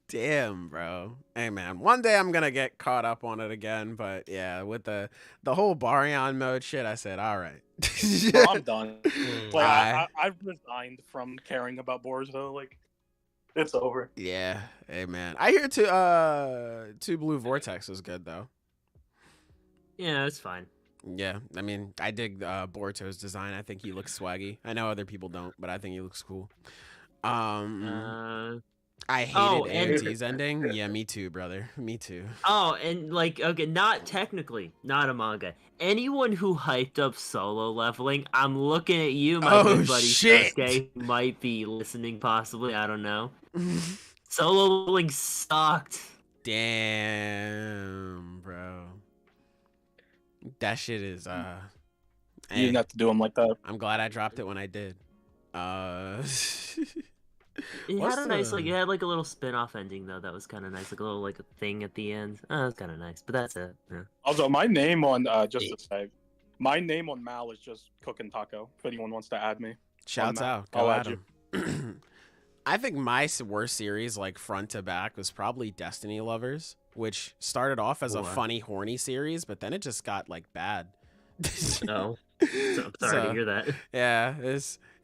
Damn, bro. Hey man, one day I'm gonna get caught up on it again, but yeah, with the whole Baryon mode shit, I said, all right. Bro, I'm done. Like I- I've resigned from caring about Boruto. Like it's over. Yeah, hey man. I hear Two Blue Vortex was good though. Yeah, it's fine. Yeah, I mean, I dig Boruto's design. I think he looks swaggy. I know other people don't, but I think he looks cool. I hated AOT's ending. Yeah, me too, brother. Me too. Oh, and like, okay, not technically, not a manga. Anyone who hyped up solo leveling, I'm looking at you, my Oh, good buddy shit. Sasuke, who might be listening, possibly. I don't know. Solo leveling sucked. Damn, bro. That shit is You hey, didn't have to do them like that. I'm glad I dropped it when I did. It What's had a nice, the- like, it had like a little spin-off ending though. That was kind of nice, like a little like a thing at the end. Oh, that's kind of nice, but that's it. Yeah. Also, my name on just to say, my name on Mal is just Cookin' Taco. If anyone wants to add me, Shouts Matt. out. I'll Go add at him. I think my worst series, like front to back, was probably Destiny Lovers, which started off as a Wow. funny, horny series, but then it just got like bad. No, I'm sorry to hear that. Yeah,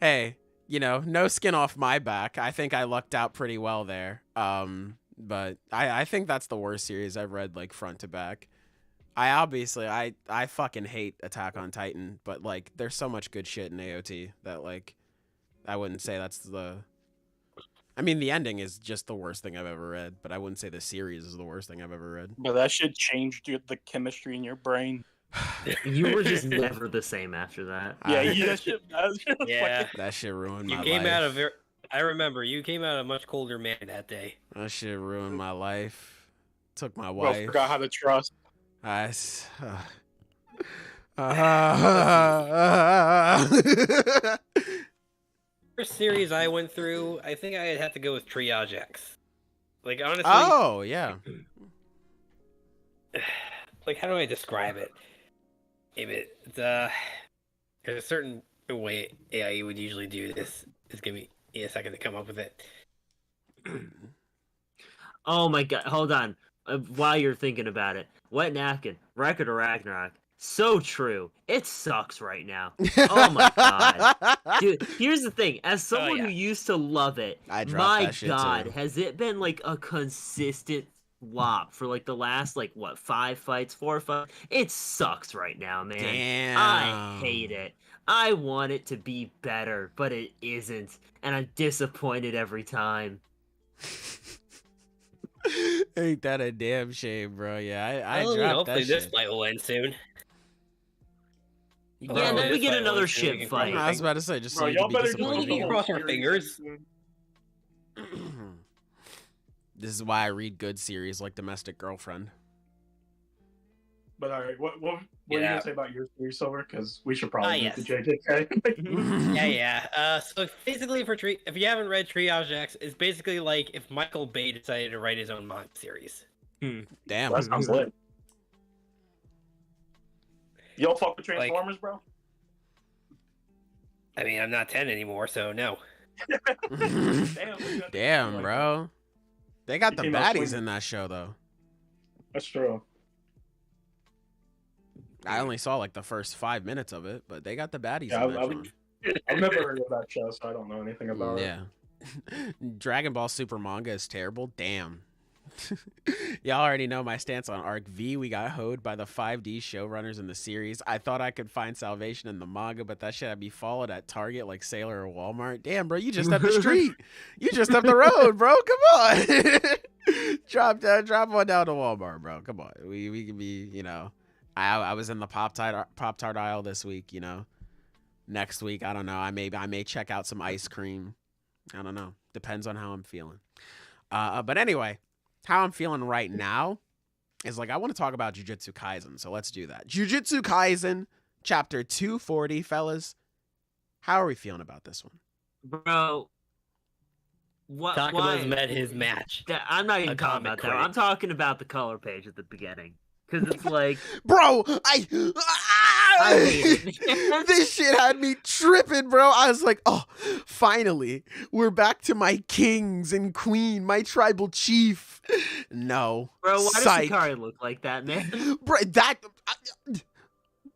hey, you know, no skin off my back. I think I lucked out pretty well there. But I think that's the worst series I've read, like front to back. I fucking hate Attack on Titan, but like there's so much good shit in AOT that like I wouldn't say that's the. I mean, the ending is just the worst thing I've ever read, but I wouldn't say the series is the worst thing I've ever read. but that shit changed the chemistry in your brain. You were just never the same after that. Yeah, I- that shit was Yeah. fucking- That shit ruined You my came life. out of very. I remember you came out a much colder man that day. That shit ruined my life. Took my Bro, wife. forgot how to trust. First series I went through, I think I'd have to go with Triage X. Like honestly, Oh yeah. like how do I describe it? There's a certain way AI would usually do this. It's gonna be a second to come up with it. Oh my god, hold on. While you're thinking about it, Wet Napkin, Record of Ragnarok. So true. It sucks right now. Oh my god. Dude, here's the thing. As someone yeah. who used to love it, I dropped my that shit god, too. has it been like a consistent flop for like the last like what 4 fights? It sucks right now, man. Damn. I hate it. I want it to be better, but it isn't, and I'm disappointed every time. Ain't that a damn shame, bro? Yeah, I Well, dropped hopefully that this shit. fight will end soon. Yeah, Bro, and then we this get fight another will end soon. We ship can cross fight. our I was about to say, just so Bro, you y'all can be better disappointed. No, we can the cross our series fingers. soon. This is why I read good series like Domestic Girlfriend. But all right, what are you Yeah. gonna say about your series, Silver? Because we should probably move yes. to JJK. Yeah. So basically, if you haven't read Triage X, it's basically like if Michael Bay decided to write his own manga series. Damn. That sounds lit. You don't fuck with Transformers, bro? I mean, I'm not 10 anymore, so no. Damn, bro. They got the You came out baddies swinging. in that show, though. That's true. I only saw like the first 5 minutes of it, but they got the baddies Yeah, in that show. I've never heard of that show, so I don't know anything about it. Yeah. Dragon Ball Super manga is terrible. Damn. Y'all already know my stance on Arc V. We got hoed by the 5D showrunners in the series. I thought I could find salvation in the manga, but that shit had me followed at Target like Sailor or Walmart. Damn, bro, you just up the street. You just up the road, bro. Come on. Drop one down to Walmart, bro. Come on. We can be, you know. I was in the Pop-Tart aisle this week, you know. Next week, I don't know. I may check out some ice cream. I don't know. Depends on how I'm feeling. But anyway, how I'm feeling right now is like I want to talk about Jujutsu Kaisen. So let's do that. Jujutsu Kaisen Chapter 240, fellas. How are we feeling about this one? Bro, what? Takaba's Why? met his match. I'm not even A talking comic about that. critic. I'm talking about the color page at the beginning. Because it's like, Bro, I hate it. this shit had me tripping, bro. I was like, oh, finally, we're back to my kings and queen, my tribal chief. No. Bro, why Psych. does Hikari look like that, man? Bro, that...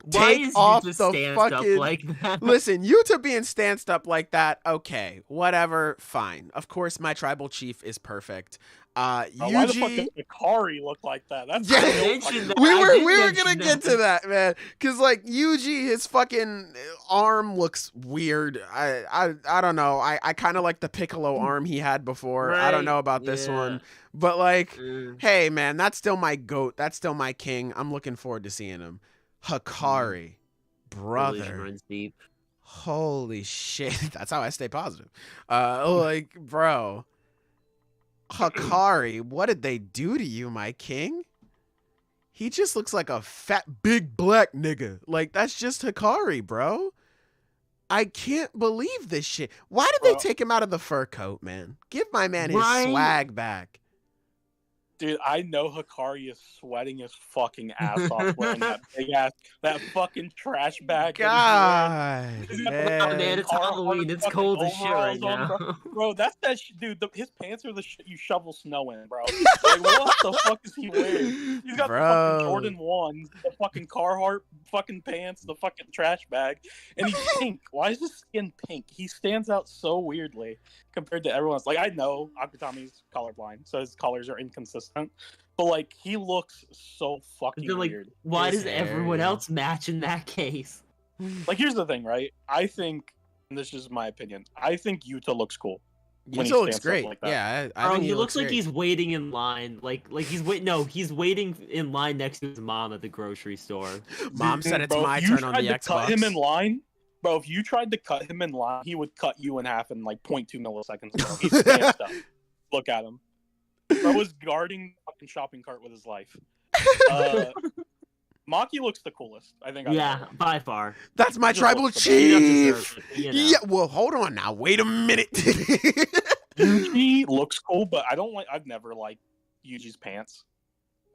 Why Take is off you just the stanced fucking- up like that? Listen, Yuta being stanced up like that, okay, whatever, fine. Of course, my tribal chief is perfect. Why the fuck Yuji... does Hikari look like that? That's Yeah. so I mentioned fucking- that. We I were did gonna mention get that. to that, man, because like Yuji, his fucking arm looks weird. I don't know. I kind of like the Piccolo arm he had before. I don't Right, know about this yeah. one, but like, Mm. hey, man, that's still my goat. That's still my king. I'm looking forward to seeing him. Hikari, Delusion brother. runs deep. Holy shit. That's how I stay positive. Like, bro. Hikari, what did they do to you, my king? He just looks like a fat, big black nigga. Like, that's just Hikari, bro. I can't believe this shit. Why did they Bro. take him out of the fur coat, man? Give my man his Right? swag back. Dude, I know Hikari is sweating his fucking ass off wearing that big ass, that fucking trash bag. that God, he's wearing. man. Oh, man, it's Carhartt Halloween. It's fucking cold as shit right overalls on, now. Bro, that's that dude. His pants are the shit you shovel snow in, bro. Like, what the fuck is he wearing? He's got the Bro. fucking Jordan 1s, the fucking Carhartt fucking pants, the fucking trash bag, and he's pink. Why is his skin pink? He stands out so weirdly compared to everyone else. Like, I know Akutami's colorblind, so his colors are inconsistent, but like, he looks so fucking Then, like, weird. why His does everyone hair. else match in that case? Like, here's the thing, right? I think, and this is my opinion, I think Yuta looks cool. when he Yuta looks stands up great. like that. Yeah, I Bro, think he looks like great. he's waiting in line. Like he's he's waiting in line next to his mom at the grocery store. Mom said it's Bro, my if you turn on tried the to Xbox. cut him in line, bro. If you tried to cut him in line, he would cut you in half in like 0.2 milliseconds. Bro. He's stanced up. Look at him. Bro was guarding the fucking shopping cart with his life. Maki looks the coolest. I think. Yeah, by far. That's my Just tribal looks the best. He does chief. deserve it, you know. Yeah, well, hold on now. Wait a minute. Yuji looks cool, but I don't like. I've never liked Yuji's pants.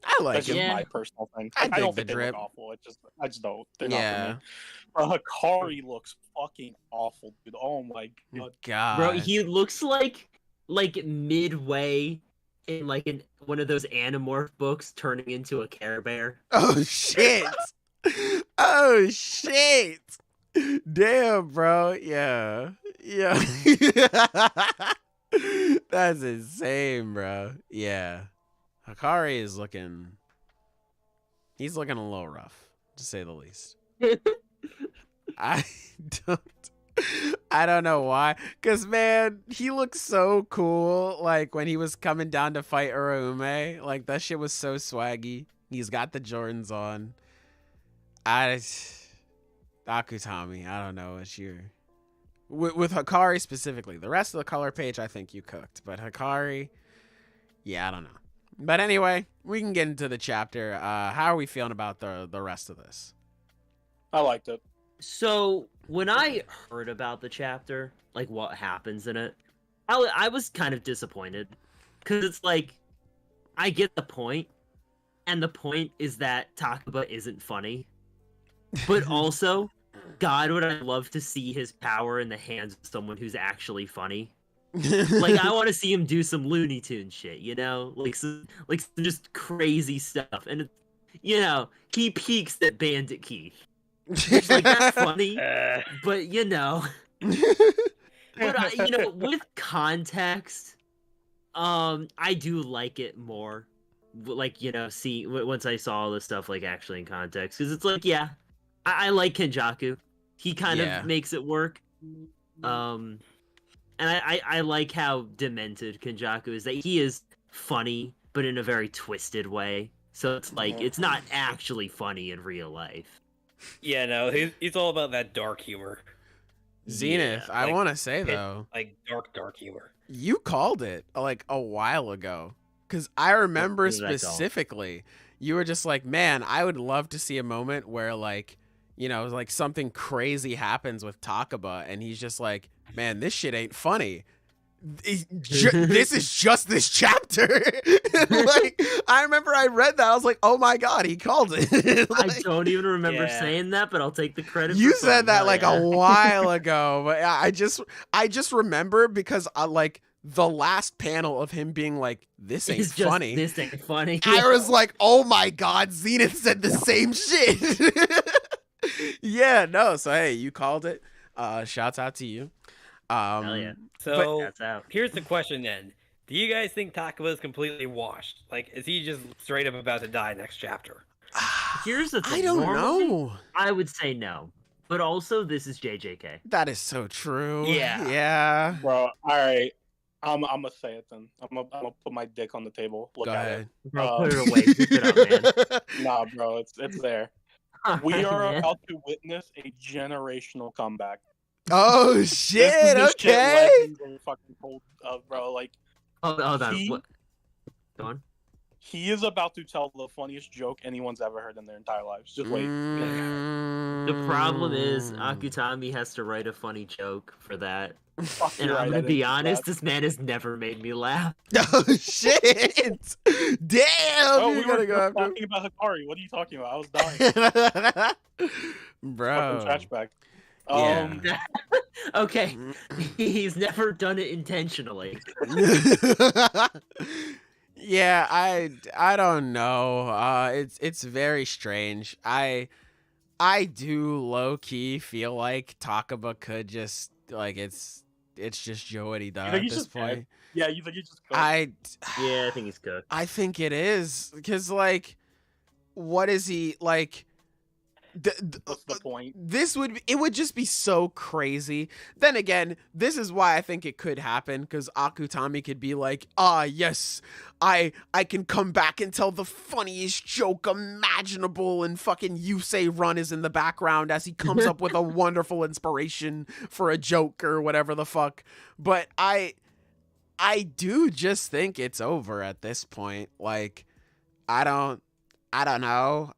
I like That's him. just Yeah. my personal thing. I I don't dig the think they drip. look awful. I just don't. They're Yeah. not for me. Hikari looks fucking awful, dude. Oh my god. God. Bro, he looks like midway in like one of those Animorph books turning into a Care Bear. Oh shit. Oh shit. Damn, bro. Yeah. Yeah. That's insane, bro. Yeah. Hikari is looking. He's looking a little rough, to say the least. I don't. I don't know why. Because, man, he looks so cool. Like, when he was coming down to fight Uraume. Like, that shit was so swaggy. He's got the Jordans on. Akutami, I don't know. It's your... With Hikari specifically. The rest of the color page, I think you cooked. But Hikari, yeah, I don't know. But anyway, we can get into the chapter. How are we feeling about the rest of this? I liked it. So, when I heard about the chapter, like what happens in it, I was kind of disappointed. Because it's like, I get the point, and the point is that Takaba isn't funny. But also, God, would I love to see his power in the hands of someone who's actually funny. Like, I want to see him do some Looney Tune shit, you know? Like some just crazy stuff. And, he peaks at Bandit Keith. Which, like, that's funny, but, But, with context, I do like it more. Like, once I saw all this stuff, like, actually in context. Because it's like, yeah, I like Kenjaku. He kind of makes it work. And I like how demented Kenjaku is. That he is funny, but in a very twisted way. So it's like, it's not actually funny in real life. Yeah, no, he's all about that dark humor. Zenith, I want to say, though. Like, dark humor. You called it, like, a while ago. Because I remember specifically, you were just like, man, I would love to see a moment where, like, like something crazy happens with Takaba, and he's just like, man, this shit ain't funny. This is just this chapter. Like, I remember I read that. I was like, oh my God, he called it. Like, I don't even remember saying that, but I'll take the credit. You said that like a while ago, but I just remember because I like the last panel of him being like, this ain't funny. This ain't funny. I was like, oh my God, Zenith said the same shit. Yeah, no. So hey, you called it. Shouts out to you. Hell yeah. So here's the question then. Do you guys think Takaba is completely washed? Like, is he just straight up about to die next chapter? Here's the thing. I don't know. I would say no. But also, this is JJK. That is so true. Yeah. Yeah. Bro, all right. I'm gonna say it then. I'm gonna put my dick on the table. Look Go at ahead. it. Bro, put it away. Zip it up, man. Nah, bro, it's there. We are about to witness a generational comeback. Oh shit! This Okay. Shit legends fucking told, bro. Like, hold on. What? Go on. He is about to tell the funniest joke anyone's ever heard in their entire lives. Just wait. The problem is Akutami has to write a funny joke for that. And I'm gonna be honest, this man has never made me laugh. Oh shit! Damn! Oh, you we gotta were go after talking about Hikari. What are you talking about? I was dying. Bro. Fucking flashback. Yeah. Okay, he's never done it intentionally. Yeah, I don't know. It's very strange. I do low key feel like Takaba could just like it's just Joey Duh at this point. Dead? Yeah, you think he's just cooked? I think he's cooked. I think it is because like, what is he like? What's the point? It would just be so crazy. Then again, this is why I think it could happen, because Akutami could be like, yes, I can come back and tell the funniest joke imaginable, and fucking Yusei Run is in the background as he comes up with a wonderful inspiration for a joke or whatever the fuck. But I do just think it's over at this point. Like, I don't know.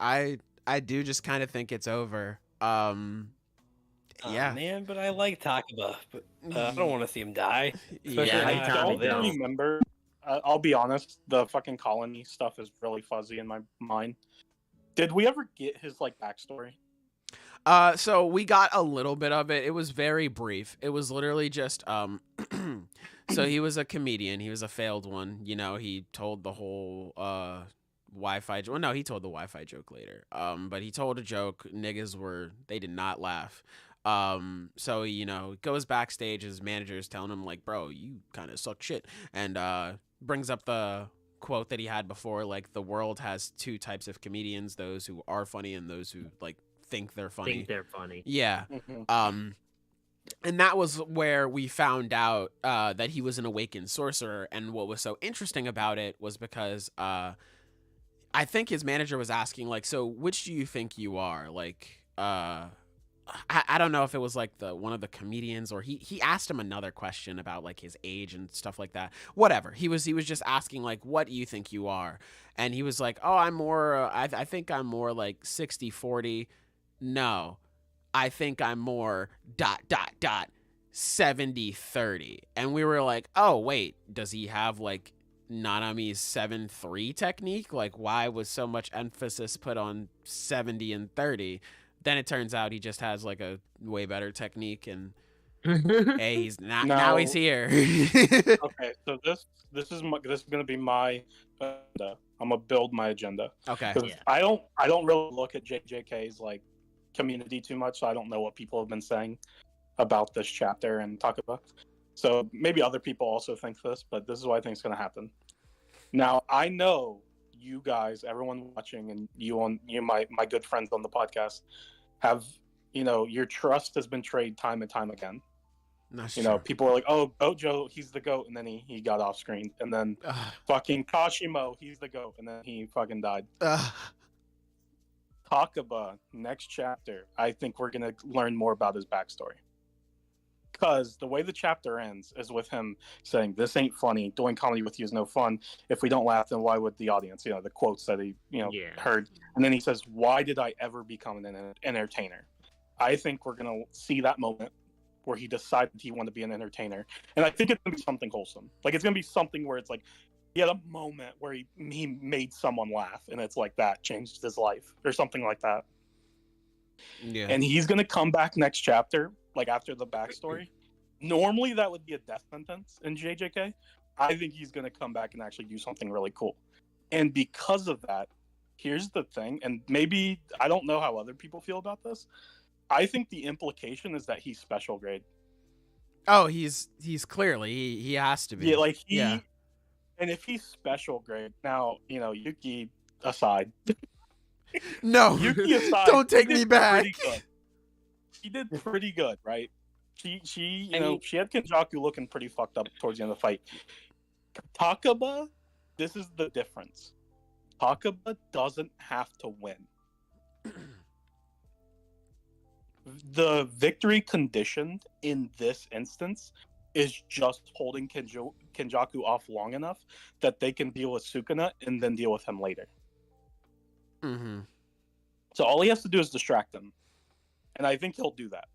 I do just kind of think it's over. Yeah. Man, but I like Takaba. But I don't want to see him die. Yeah, I don't remember. I'll be honest. The fucking colony stuff is really fuzzy in my mind. Did we ever get his like backstory? So we got a little bit of it. It was very brief. It was literally just so he was a comedian. He was a failed one. You know, he told the whole Wi-Fi joke. Well, no, he told the Wi-Fi joke later. But he told a joke. Niggas they did not laugh. So, you know, goes backstage. His manager is telling him like, bro, you kind of suck shit. And brings up the quote that he had before, like, the world has two types of comedians, those who are funny and those who like think they're funny. Think they're funny. Yeah. Mm-hmm. And that was where we found out that he was an awakened sorcerer. And what was so interesting about it was because I think his manager was asking, like, so which do you think you are? Like, I don't know if it was like one of the comedians, or he asked him another question about like his age and stuff like that. Whatever. He was just asking, like, what do you think you are? And he was like, oh, I'm more, I think I'm more like 60-40. No, I think I'm more ... 70-30. And we were like, oh, wait, does he have like Nanami's 7-3 technique? Like, why was so much emphasis put on 70 and 30? Then it turns out he just has like a way better technique, and hey, he's not, now he's here. Okay, so this is gonna be my agenda. I'm gonna build my agenda. Okay. Yeah. I don't really look at JJK's like community too much, so I don't know what people have been saying about this chapter and Takaba. So maybe other people also think this, but this is what I think is gonna happen. Now I know you guys, everyone watching, and you my good friends on the podcast have, your trust has been betrayed time and time again. People are like, oh, Bojo, he's the GOAT, and then he got off screen. And then fucking Kashimo, he's the GOAT, and then he fucking died. Takaba, next chapter, I think we're going to learn more about his backstory. Because the way the chapter ends is with him saying, this ain't funny, doing comedy with you is no fun. If we don't laugh, then why would the audience? The quotes that he heard. And then he says, why did I ever become an entertainer? I think we're going to see that moment where he decided he wanted to be an entertainer. And I think it's going to be something wholesome. Like, it's going to be something where it's like, he had a moment where he made someone laugh, and it's like that changed his life or something like that. Yeah. And he's going to come back next chapter, like after the backstory. Normally that would be a death sentence in JJK. I think he's going to come back and actually do something really cool. And because of that, here's the thing, and maybe I don't know how other people feel about this. I think the implication is that he's special grade. Oh, he's clearly he has to be. Yeah, like and if he's special grade, now, Yuki aside. No, Yuki aside, don't take me back. She did pretty good, right? She she had Kenjaku looking pretty fucked up towards the end of the fight. Takaba, this is the difference. Takaba doesn't have to win. The victory conditioned in this instance is just holding Kenjaku off long enough that they can deal with Sukuna and then deal with him later. Mm-hmm. So all he has to do is distract him. And I think he'll do that.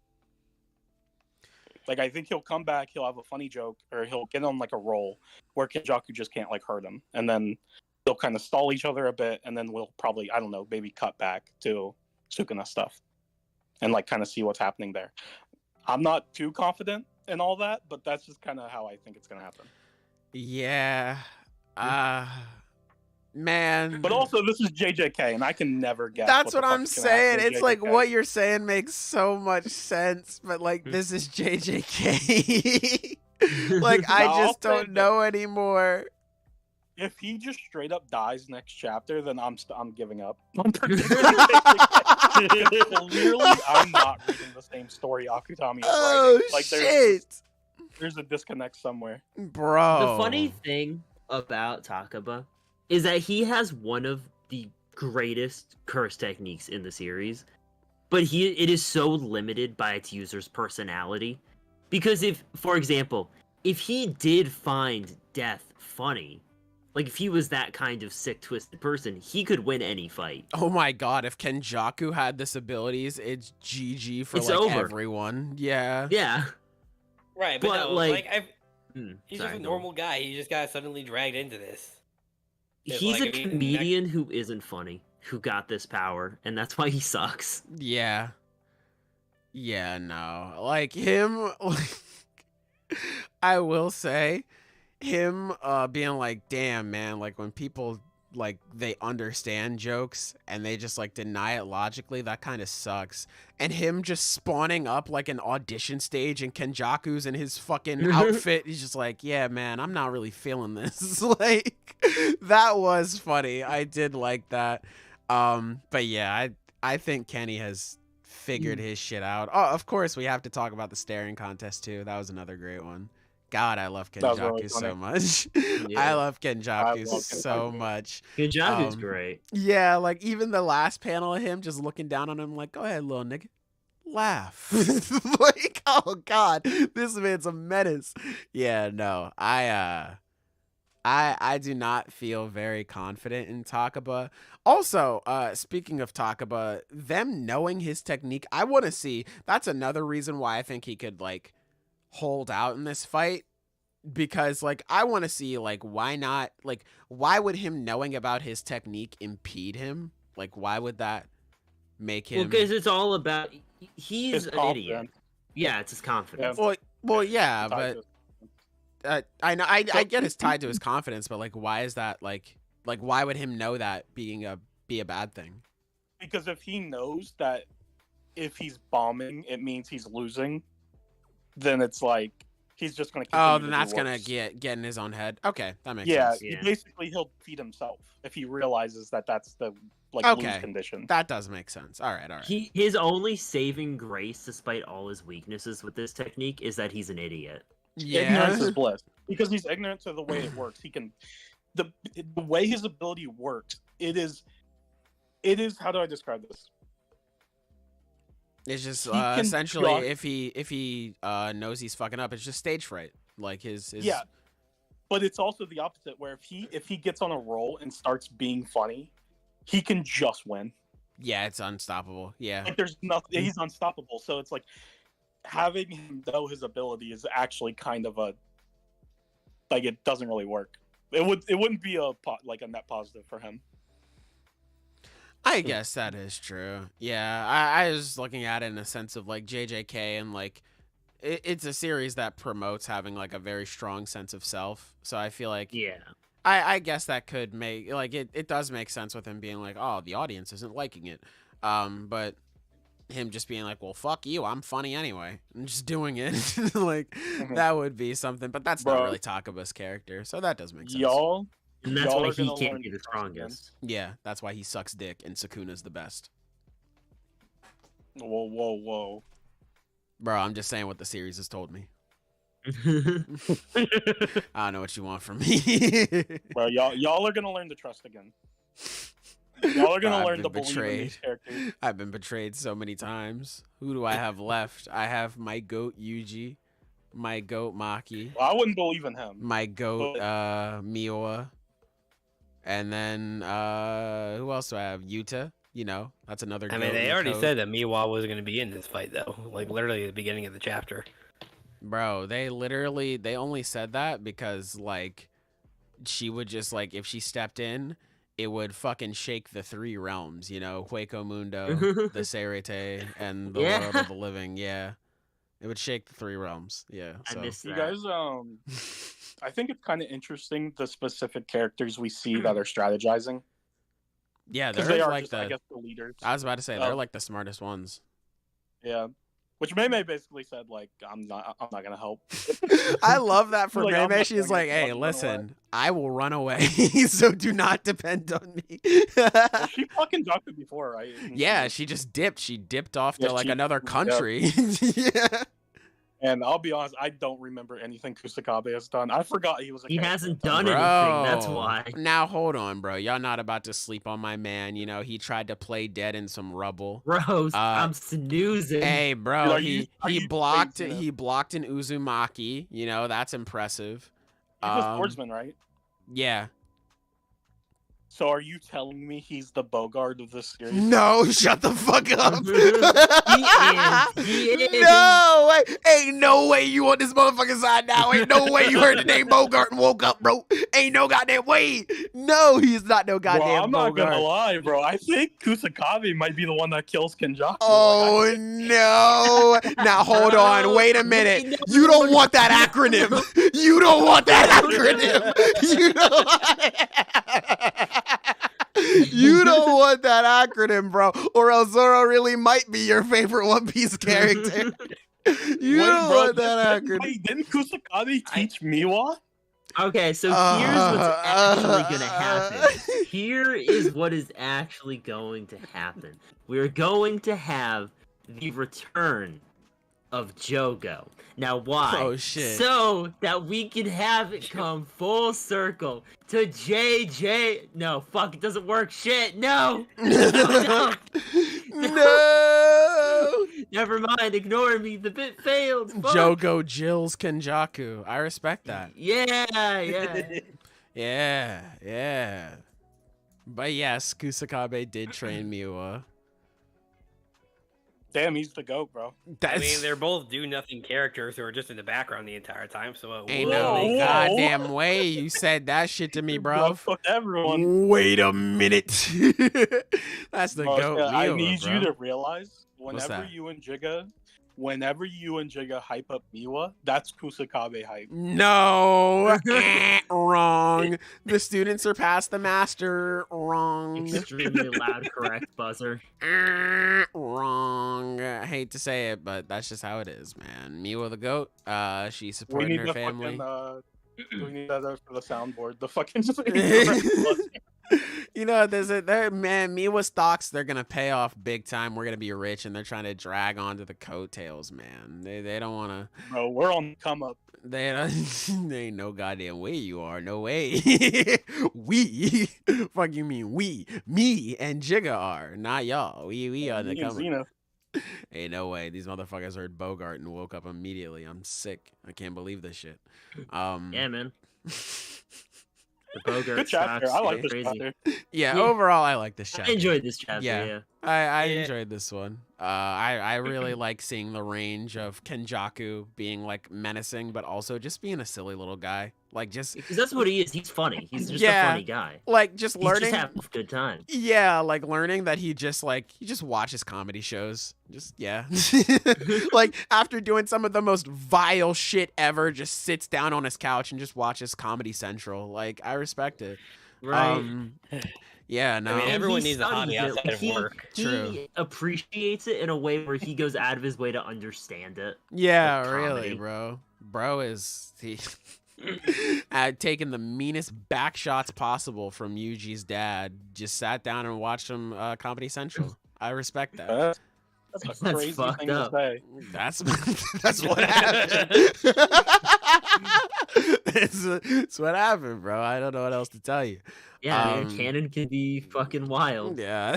Like, I think he'll come back, he'll have a funny joke, or he'll get on like a roll where Kenjaku just can't like hurt him. And then they'll kind of stall each other a bit, and then we'll probably, I don't know, maybe cut back to Sukuna stuff. And like kind of see what's happening there. I'm not too confident in all that, but that's just kind of how I think it's going to happen. Yeah. Man. But also, this is JJK, and I can never guess. That's what I'm saying. It's JJK. Like what you're saying makes so much sense, but like this is JJK. Like I just don't know anymore. If he just straight up dies next chapter, then I'm giving up. I'm predicting clearly, I'm not reading the same story Akutami is writing. Like, shit! There's a disconnect somewhere, bro. The funny thing about Takaba is that he has one of the greatest curse techniques in the series, but it is so limited by its user's personality. Because if, for example, if he did find death funny, like if he was that kind of sick, twisted person, he could win any fight. Oh my god, if Kenjaku had this abilities, it's GG for everyone. Yeah. Yeah. Right, but no, he's just a normal guy. He just got suddenly dragged into this. He's a comedian who isn't funny, who got this power, and that's why he sucks. Yeah. Yeah, no. Like him, I will say, him being like, damn, man, like when people like they understand jokes and they just like deny it logically, that kind of sucks. And him just spawning up like an audition stage and Kenjaku's in his fucking outfit, he's just like, yeah, man, I'm not really feeling this. Like that was funny. I did like that. But yeah, I think Kenny has figured his shit out. Oh, of course, we have to talk about the staring contest too. That was another great one. God, I love That was Kenjaku really so funny. much. Yeah. I love Kenjaku love so Kenjaku. much. Kenjaku's Um, great. Yeah, like even the last panel of him just looking down on him like, go ahead, little nigga. Laugh. Like, oh God, this man's a menace. Yeah, no. I do not feel very confident in Takaba. Also, speaking of Takaba, them knowing his technique, I want to see. That's another reason why I think he could like hold out in this fight, because like I want to see like why not, like why would him knowing about his technique impede him? Like why would that make Well, him? because it's all about he's His an idiot. confidence. Yeah, it's his confidence. Well, yeah, Tied but to- I know I get it's tied to his confidence, but like why is that like why would him know that be a bad thing? Because if he knows that if he's bombing, it means he's losing, then it's like he's just going to. Oh, then that's gonna get in his own head. Okay, that makes sense. Yeah. Basically he'll feed himself if he realizes that that's the like Okay. lose condition. That does make sense. All right. His only saving grace, despite all his weaknesses with this technique, is that he's an idiot. Ignorance Yeah. is bliss because he's ignorant to the way it works. He can the way his ability works. It is. How do I describe this? It's just He can essentially block- if he knows he's fucking up, it's just stage fright. Like his Yeah. But it's also the opposite, where if he gets on a roll and starts being funny, he can just win. Yeah, it's unstoppable. Yeah. Like there's nothing. He's unstoppable. So it's like having him know his ability is actually kind of a like it doesn't really work. It wouldn't be a net positive for him. I guess that is true. Yeah, I was looking at it in a sense of like JJK and like it's a series that promotes having like a very strong sense of self. So I feel like Yeah. I guess that could make like it does make sense with him being like, oh, the audience isn't liking it. But him just being like, well, fuck you, I'm funny anyway. I'm just doing it. Like that would be something, but that's not Bro. really Takaba's character. So that does make sense. Y'all, And that's y'all why are he gonna can't learn be the to trust again. strongest. Yeah, that's why he sucks dick and Sukuna's the best. Whoa. Bro, I'm just saying what the series has told me. I don't know what you want from me. Bro, y'all are gonna learn to trust again. Y'all are gonna I've learn been to believe in betrayed. these characters. I've been betrayed so many times. Who do I have left? I have my goat Yuji, my goat Maki, Well, I wouldn't believe in him. my goat Miwa, and then who else do I have? Yuta. You know, that's another. I goat mean, in they the already code. said that Miwa was going to be in this fight, though. Like, literally at the beginning of the chapter. Bro, they only said that because like she would just like if she stepped in, it would fucking shake the three realms, you know, Hueco Mundo, the Serete, and the Yeah. world of the living. Yeah, it would shake the three realms. Yeah, I so missed You that. guys, I think it's kind of interesting the specific characters we see that are strategizing yeah, because they're they are like just, I guess, the leaders. I was about to say they're Oh. like the smartest ones. Yeah, which Mei basically said like, I'm not gonna help. I love that for Like, I'm Mei. not She's going like, to hey, run away." listen, I will run away, so do not depend on me. Well, she fucking Jaku before, right? Yeah, she just dipped. She dipped off Yeah, to like she- another yep. country. Yeah. And I'll be honest, I don't remember anything Kusakabe has done. I forgot he was a He character hasn't at the time. done anything, that's why. Now hold on, bro. Y'all not about to sleep on my man. You know, he tried to play dead in some rubble. Bros, I'm snoozing. Hey, bro, Dude, are he you blocked crazy? he blocked an Uzumaki. You know, that's impressive. He's a swordsman, right? Yeah. So are you telling me he's the Bogart of this series? No, shut the fuck up. He is. No way. Ain't no way you on this motherfucking side now. Ain't no way you heard the name Bogart and woke up, bro. Ain't no goddamn way. No, he's not no goddamn Bro, I'm not Bogart. gonna lie, bro. I think Kusakabe might be the one that kills Kenjaku. Oh Like, no! Now hold on, wait a minute. No, You don't want that acronym. You don't want that acronym. You don't. You don't want that acronym, bro. Or else Zoro really might be your favorite One Piece character. You don't want that acronym. Wait, didn't Kusakabe teach Miwa? Okay, so here's what's actually gonna happen. Here is what is actually going to happen. We're going to have the return of Jogo. Now, why? Oh, shit. So that we can have it come full circle to JJ. No, fuck, it doesn't work. Shit, no. No. No! Never mind, ignore me. The bit failed. Fuck. Jogo Jill's Kenjaku. I respect that. Yeah. Yeah. But yes, Kusakabe did train Miwa. Damn, he's the GOAT, bro. That's... I mean, they're both do-nothing characters who are just in the background the entire time, so it Ain't would no make sense. goddamn way you said that shit to me, bro. Fuck everyone. Wait a minute. That's the Bro, GOAT. yeah, I Miwa, need bro. you to realize What's that? whenever you and Jigga hype up Miwa, that's Kusakabe hype. No. Wrong. The students surpassed the master. Wrong. Extremely loud, correct buzzer. Wrong. I hate to say it, but that's just how it is, man. Miwa the GOAT. She's We supporting need her the family. fucking, we need that for the soundboard. The fucking just You know, man, Miwa stocks, they're gonna pay off big time. We're gonna be rich, and they're trying to drag onto the coattails, man. They don't wanna. Bro, we're on the come up. They ain't no goddamn way you are. No way. We, fuck you mean we, me and Jigga are, not y'all. We on the Me and come. Xena. Ain't no way. These motherfuckers heard Bogart and woke up immediately. I'm sick. I can't believe this shit. Yeah, man. The Bogart Good chapter. stocks I like are this crazy. chapter. Yeah, Yeah. overall, I like this I chapter. enjoyed this chapter. Yeah. Yeah. I Yeah. enjoyed this one. I really like seeing the range of Kenjaku being like menacing, but also just being a silly little guy. Like just Because that's what he is. He's funny. He's just Yeah. a funny guy. just He's learning. just having a good time. Yeah, like learning that he just watches comedy shows. Just yeah. Like after doing some of the most vile shit ever, just sits down on his couch and just watches Comedy Central. Like I respect it. Right. Yeah, no. I mean, And everyone he needs a hobby studies it. outside of work. True. He appreciates it in a way where he goes out of his way to understand it. Yeah, Like really, comedy. bro. Bro is he taking the meanest back shots possible from Yuji's dad. Just sat down and watched him Comedy Central. I respect that. That's a That's crazy fucked thing up. to say. That's what happened. It's what happened, bro. I don't know what else to tell you. Yeah, man, canon can be fucking wild. Yeah,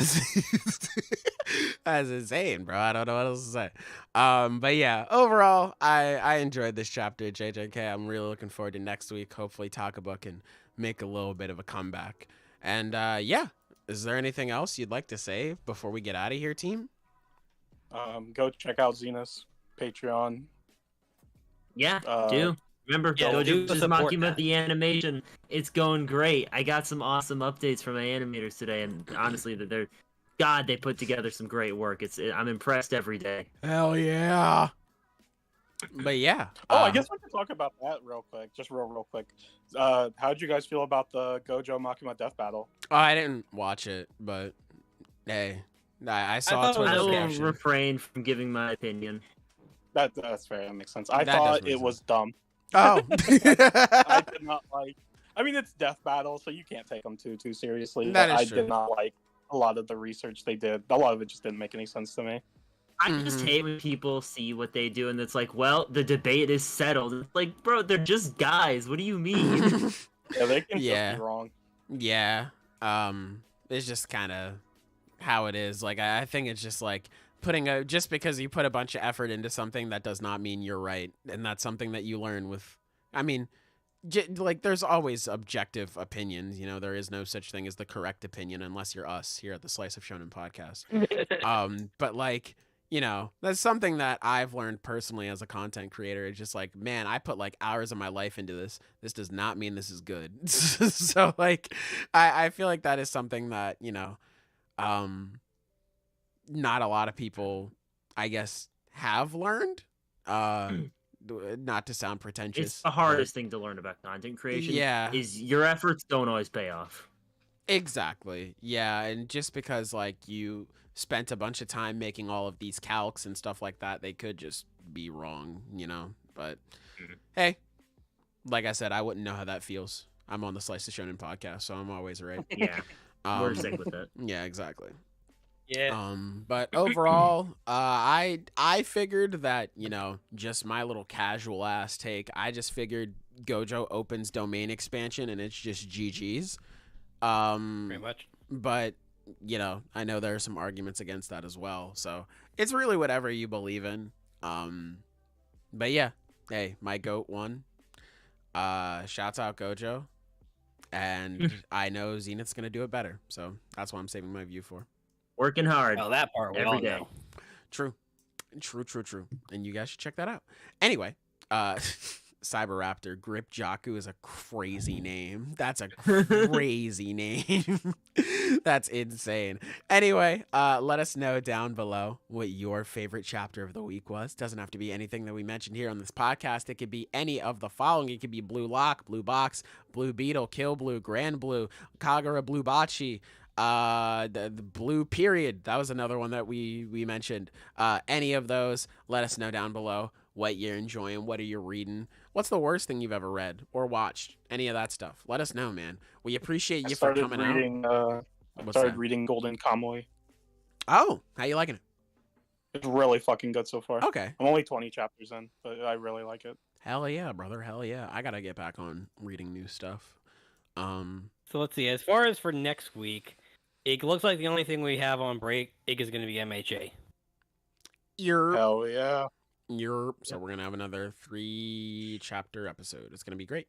that's insane, bro. I don't know what else to say. But yeah, overall, I enjoyed this chapter, JJK. I'm really looking forward to next week. Hopefully, Takaba can make a little bit of a comeback. And yeah, is there anything else you'd like to say before we get out of here, team? Go check out Xena's Patreon. Yeah, Uh, do. Remember, yeah, go do to support Makima that. the animation. It's going great. I got some awesome updates from my animators today, and honestly, they put together some great work. I'm impressed every day. Hell yeah. But yeah. I guess we can talk about that real quick. Just real quick. How'd you guys feel about the Gojo Makima death battle? I didn't watch it, but hey, I saw thought it was I Twitter's will okay. reaction. refrain from giving my opinion. That's fair. That makes sense. I That does thought make it was dumb. Oh. I did not like. I mean, it's death battle, so you can't take them too seriously. That but is I true. did not like a lot of the research they did. A lot of it just didn't make any sense to me. I just hate when people see what they do and it's like, well, the debate is settled. It's like, bro, they're just guys. What do you mean? Yeah, they can Yeah. just be wrong. Yeah. It's just kind of how it is. Like, I think it's just like just because you put a bunch of effort into something, that does not mean you're right. And that's something that you learn with, I mean, like there's always objective opinions. You know, there is no such thing as the correct opinion unless you're us here at the Slice of Shonen podcast. But like, you know, that's something that I've learned personally as a content creator. It's just like, man, I put like hours of my life into this. This does not mean this is good. So like, I feel like that is something that, you know, not a lot of people, I guess, have learned. Not to sound pretentious. It's the hardest thing to learn about content creation. Yeah. Is your efforts don't always pay off. Exactly. Yeah, and just because like you spent a bunch of time making all of these calcs and stuff like that, they could just be wrong, you know. But hey, like I said, I wouldn't know how that feels. I'm on the Slice of Shonen podcast, so I'm always right. Yeah, we're sick with it. Yeah, exactly. Yeah. But overall, I figured that, just my little casual ass take, I just figured Gojo opens domain expansion and it's just GG's. Pretty much. But, I know there are some arguments against that as well. So it's really whatever you believe in. But yeah, hey, my GOAT won. Shouts out Gojo. And I know Zenith's going to do it better. So that's what I'm saving my view for. Working hard. Well, that part we every all day. know. True. And you guys should check that out. Anyway, Cyberraptor, Grip Jaku is a crazy name. That's a crazy name. That's insane. Anyway, let us know down below what your favorite chapter of the week was. Doesn't have to be anything that we mentioned here on this podcast. It could be any of the following. It could be Blue Lock, Blue Box, Blue Beetle, Kill Blue, Grand Blue, Kagura Blue Bachi, the Blue Period. That was another one that we mentioned. Any of those, let us know down below what you're enjoying. What are you reading? What's the worst thing you've ever read or watched? Any of that stuff. Let us know, man. We appreciate you for coming out. I started reading Golden Kamuy. Oh, how you liking it? It's really fucking good so far. Okay. I'm only 20 chapters in, but I really like it. Hell yeah, brother. Hell yeah. I gotta get back on reading new stuff. So let's see. As far as for next week, it looks like the only thing we have on break is going to be MHA. Hell yeah. So we're gonna have another 3-chapter episode. It's gonna be great.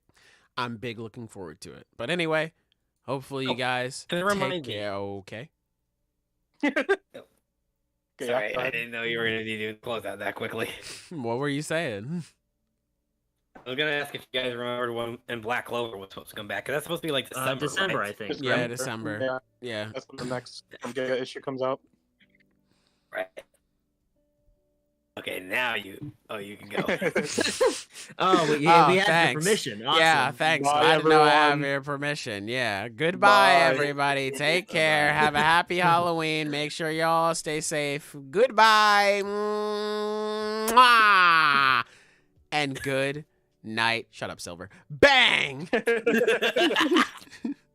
I'm big looking forward to it. But anyway, hopefully you guys Can you remind take care. Okay. Sorry, I didn't know you were going to be doing close out that quickly. What were you saying? I was going to ask if you guys remembered when in Black Clover was supposed to come back. Because that's supposed to be like December, I right? think. Yeah, December. Yeah. That's when the next issue comes out. Right. Okay, now you can go. We have thanks. your permission. Awesome. Yeah, thanks. Bye, I didn't know I have everyone. your permission. Yeah. Goodbye, Bye. everybody. Take care. Have a happy Halloween. Make sure y'all stay safe. Goodbye. Mwah. And good night. Shut up, Silver. Bang.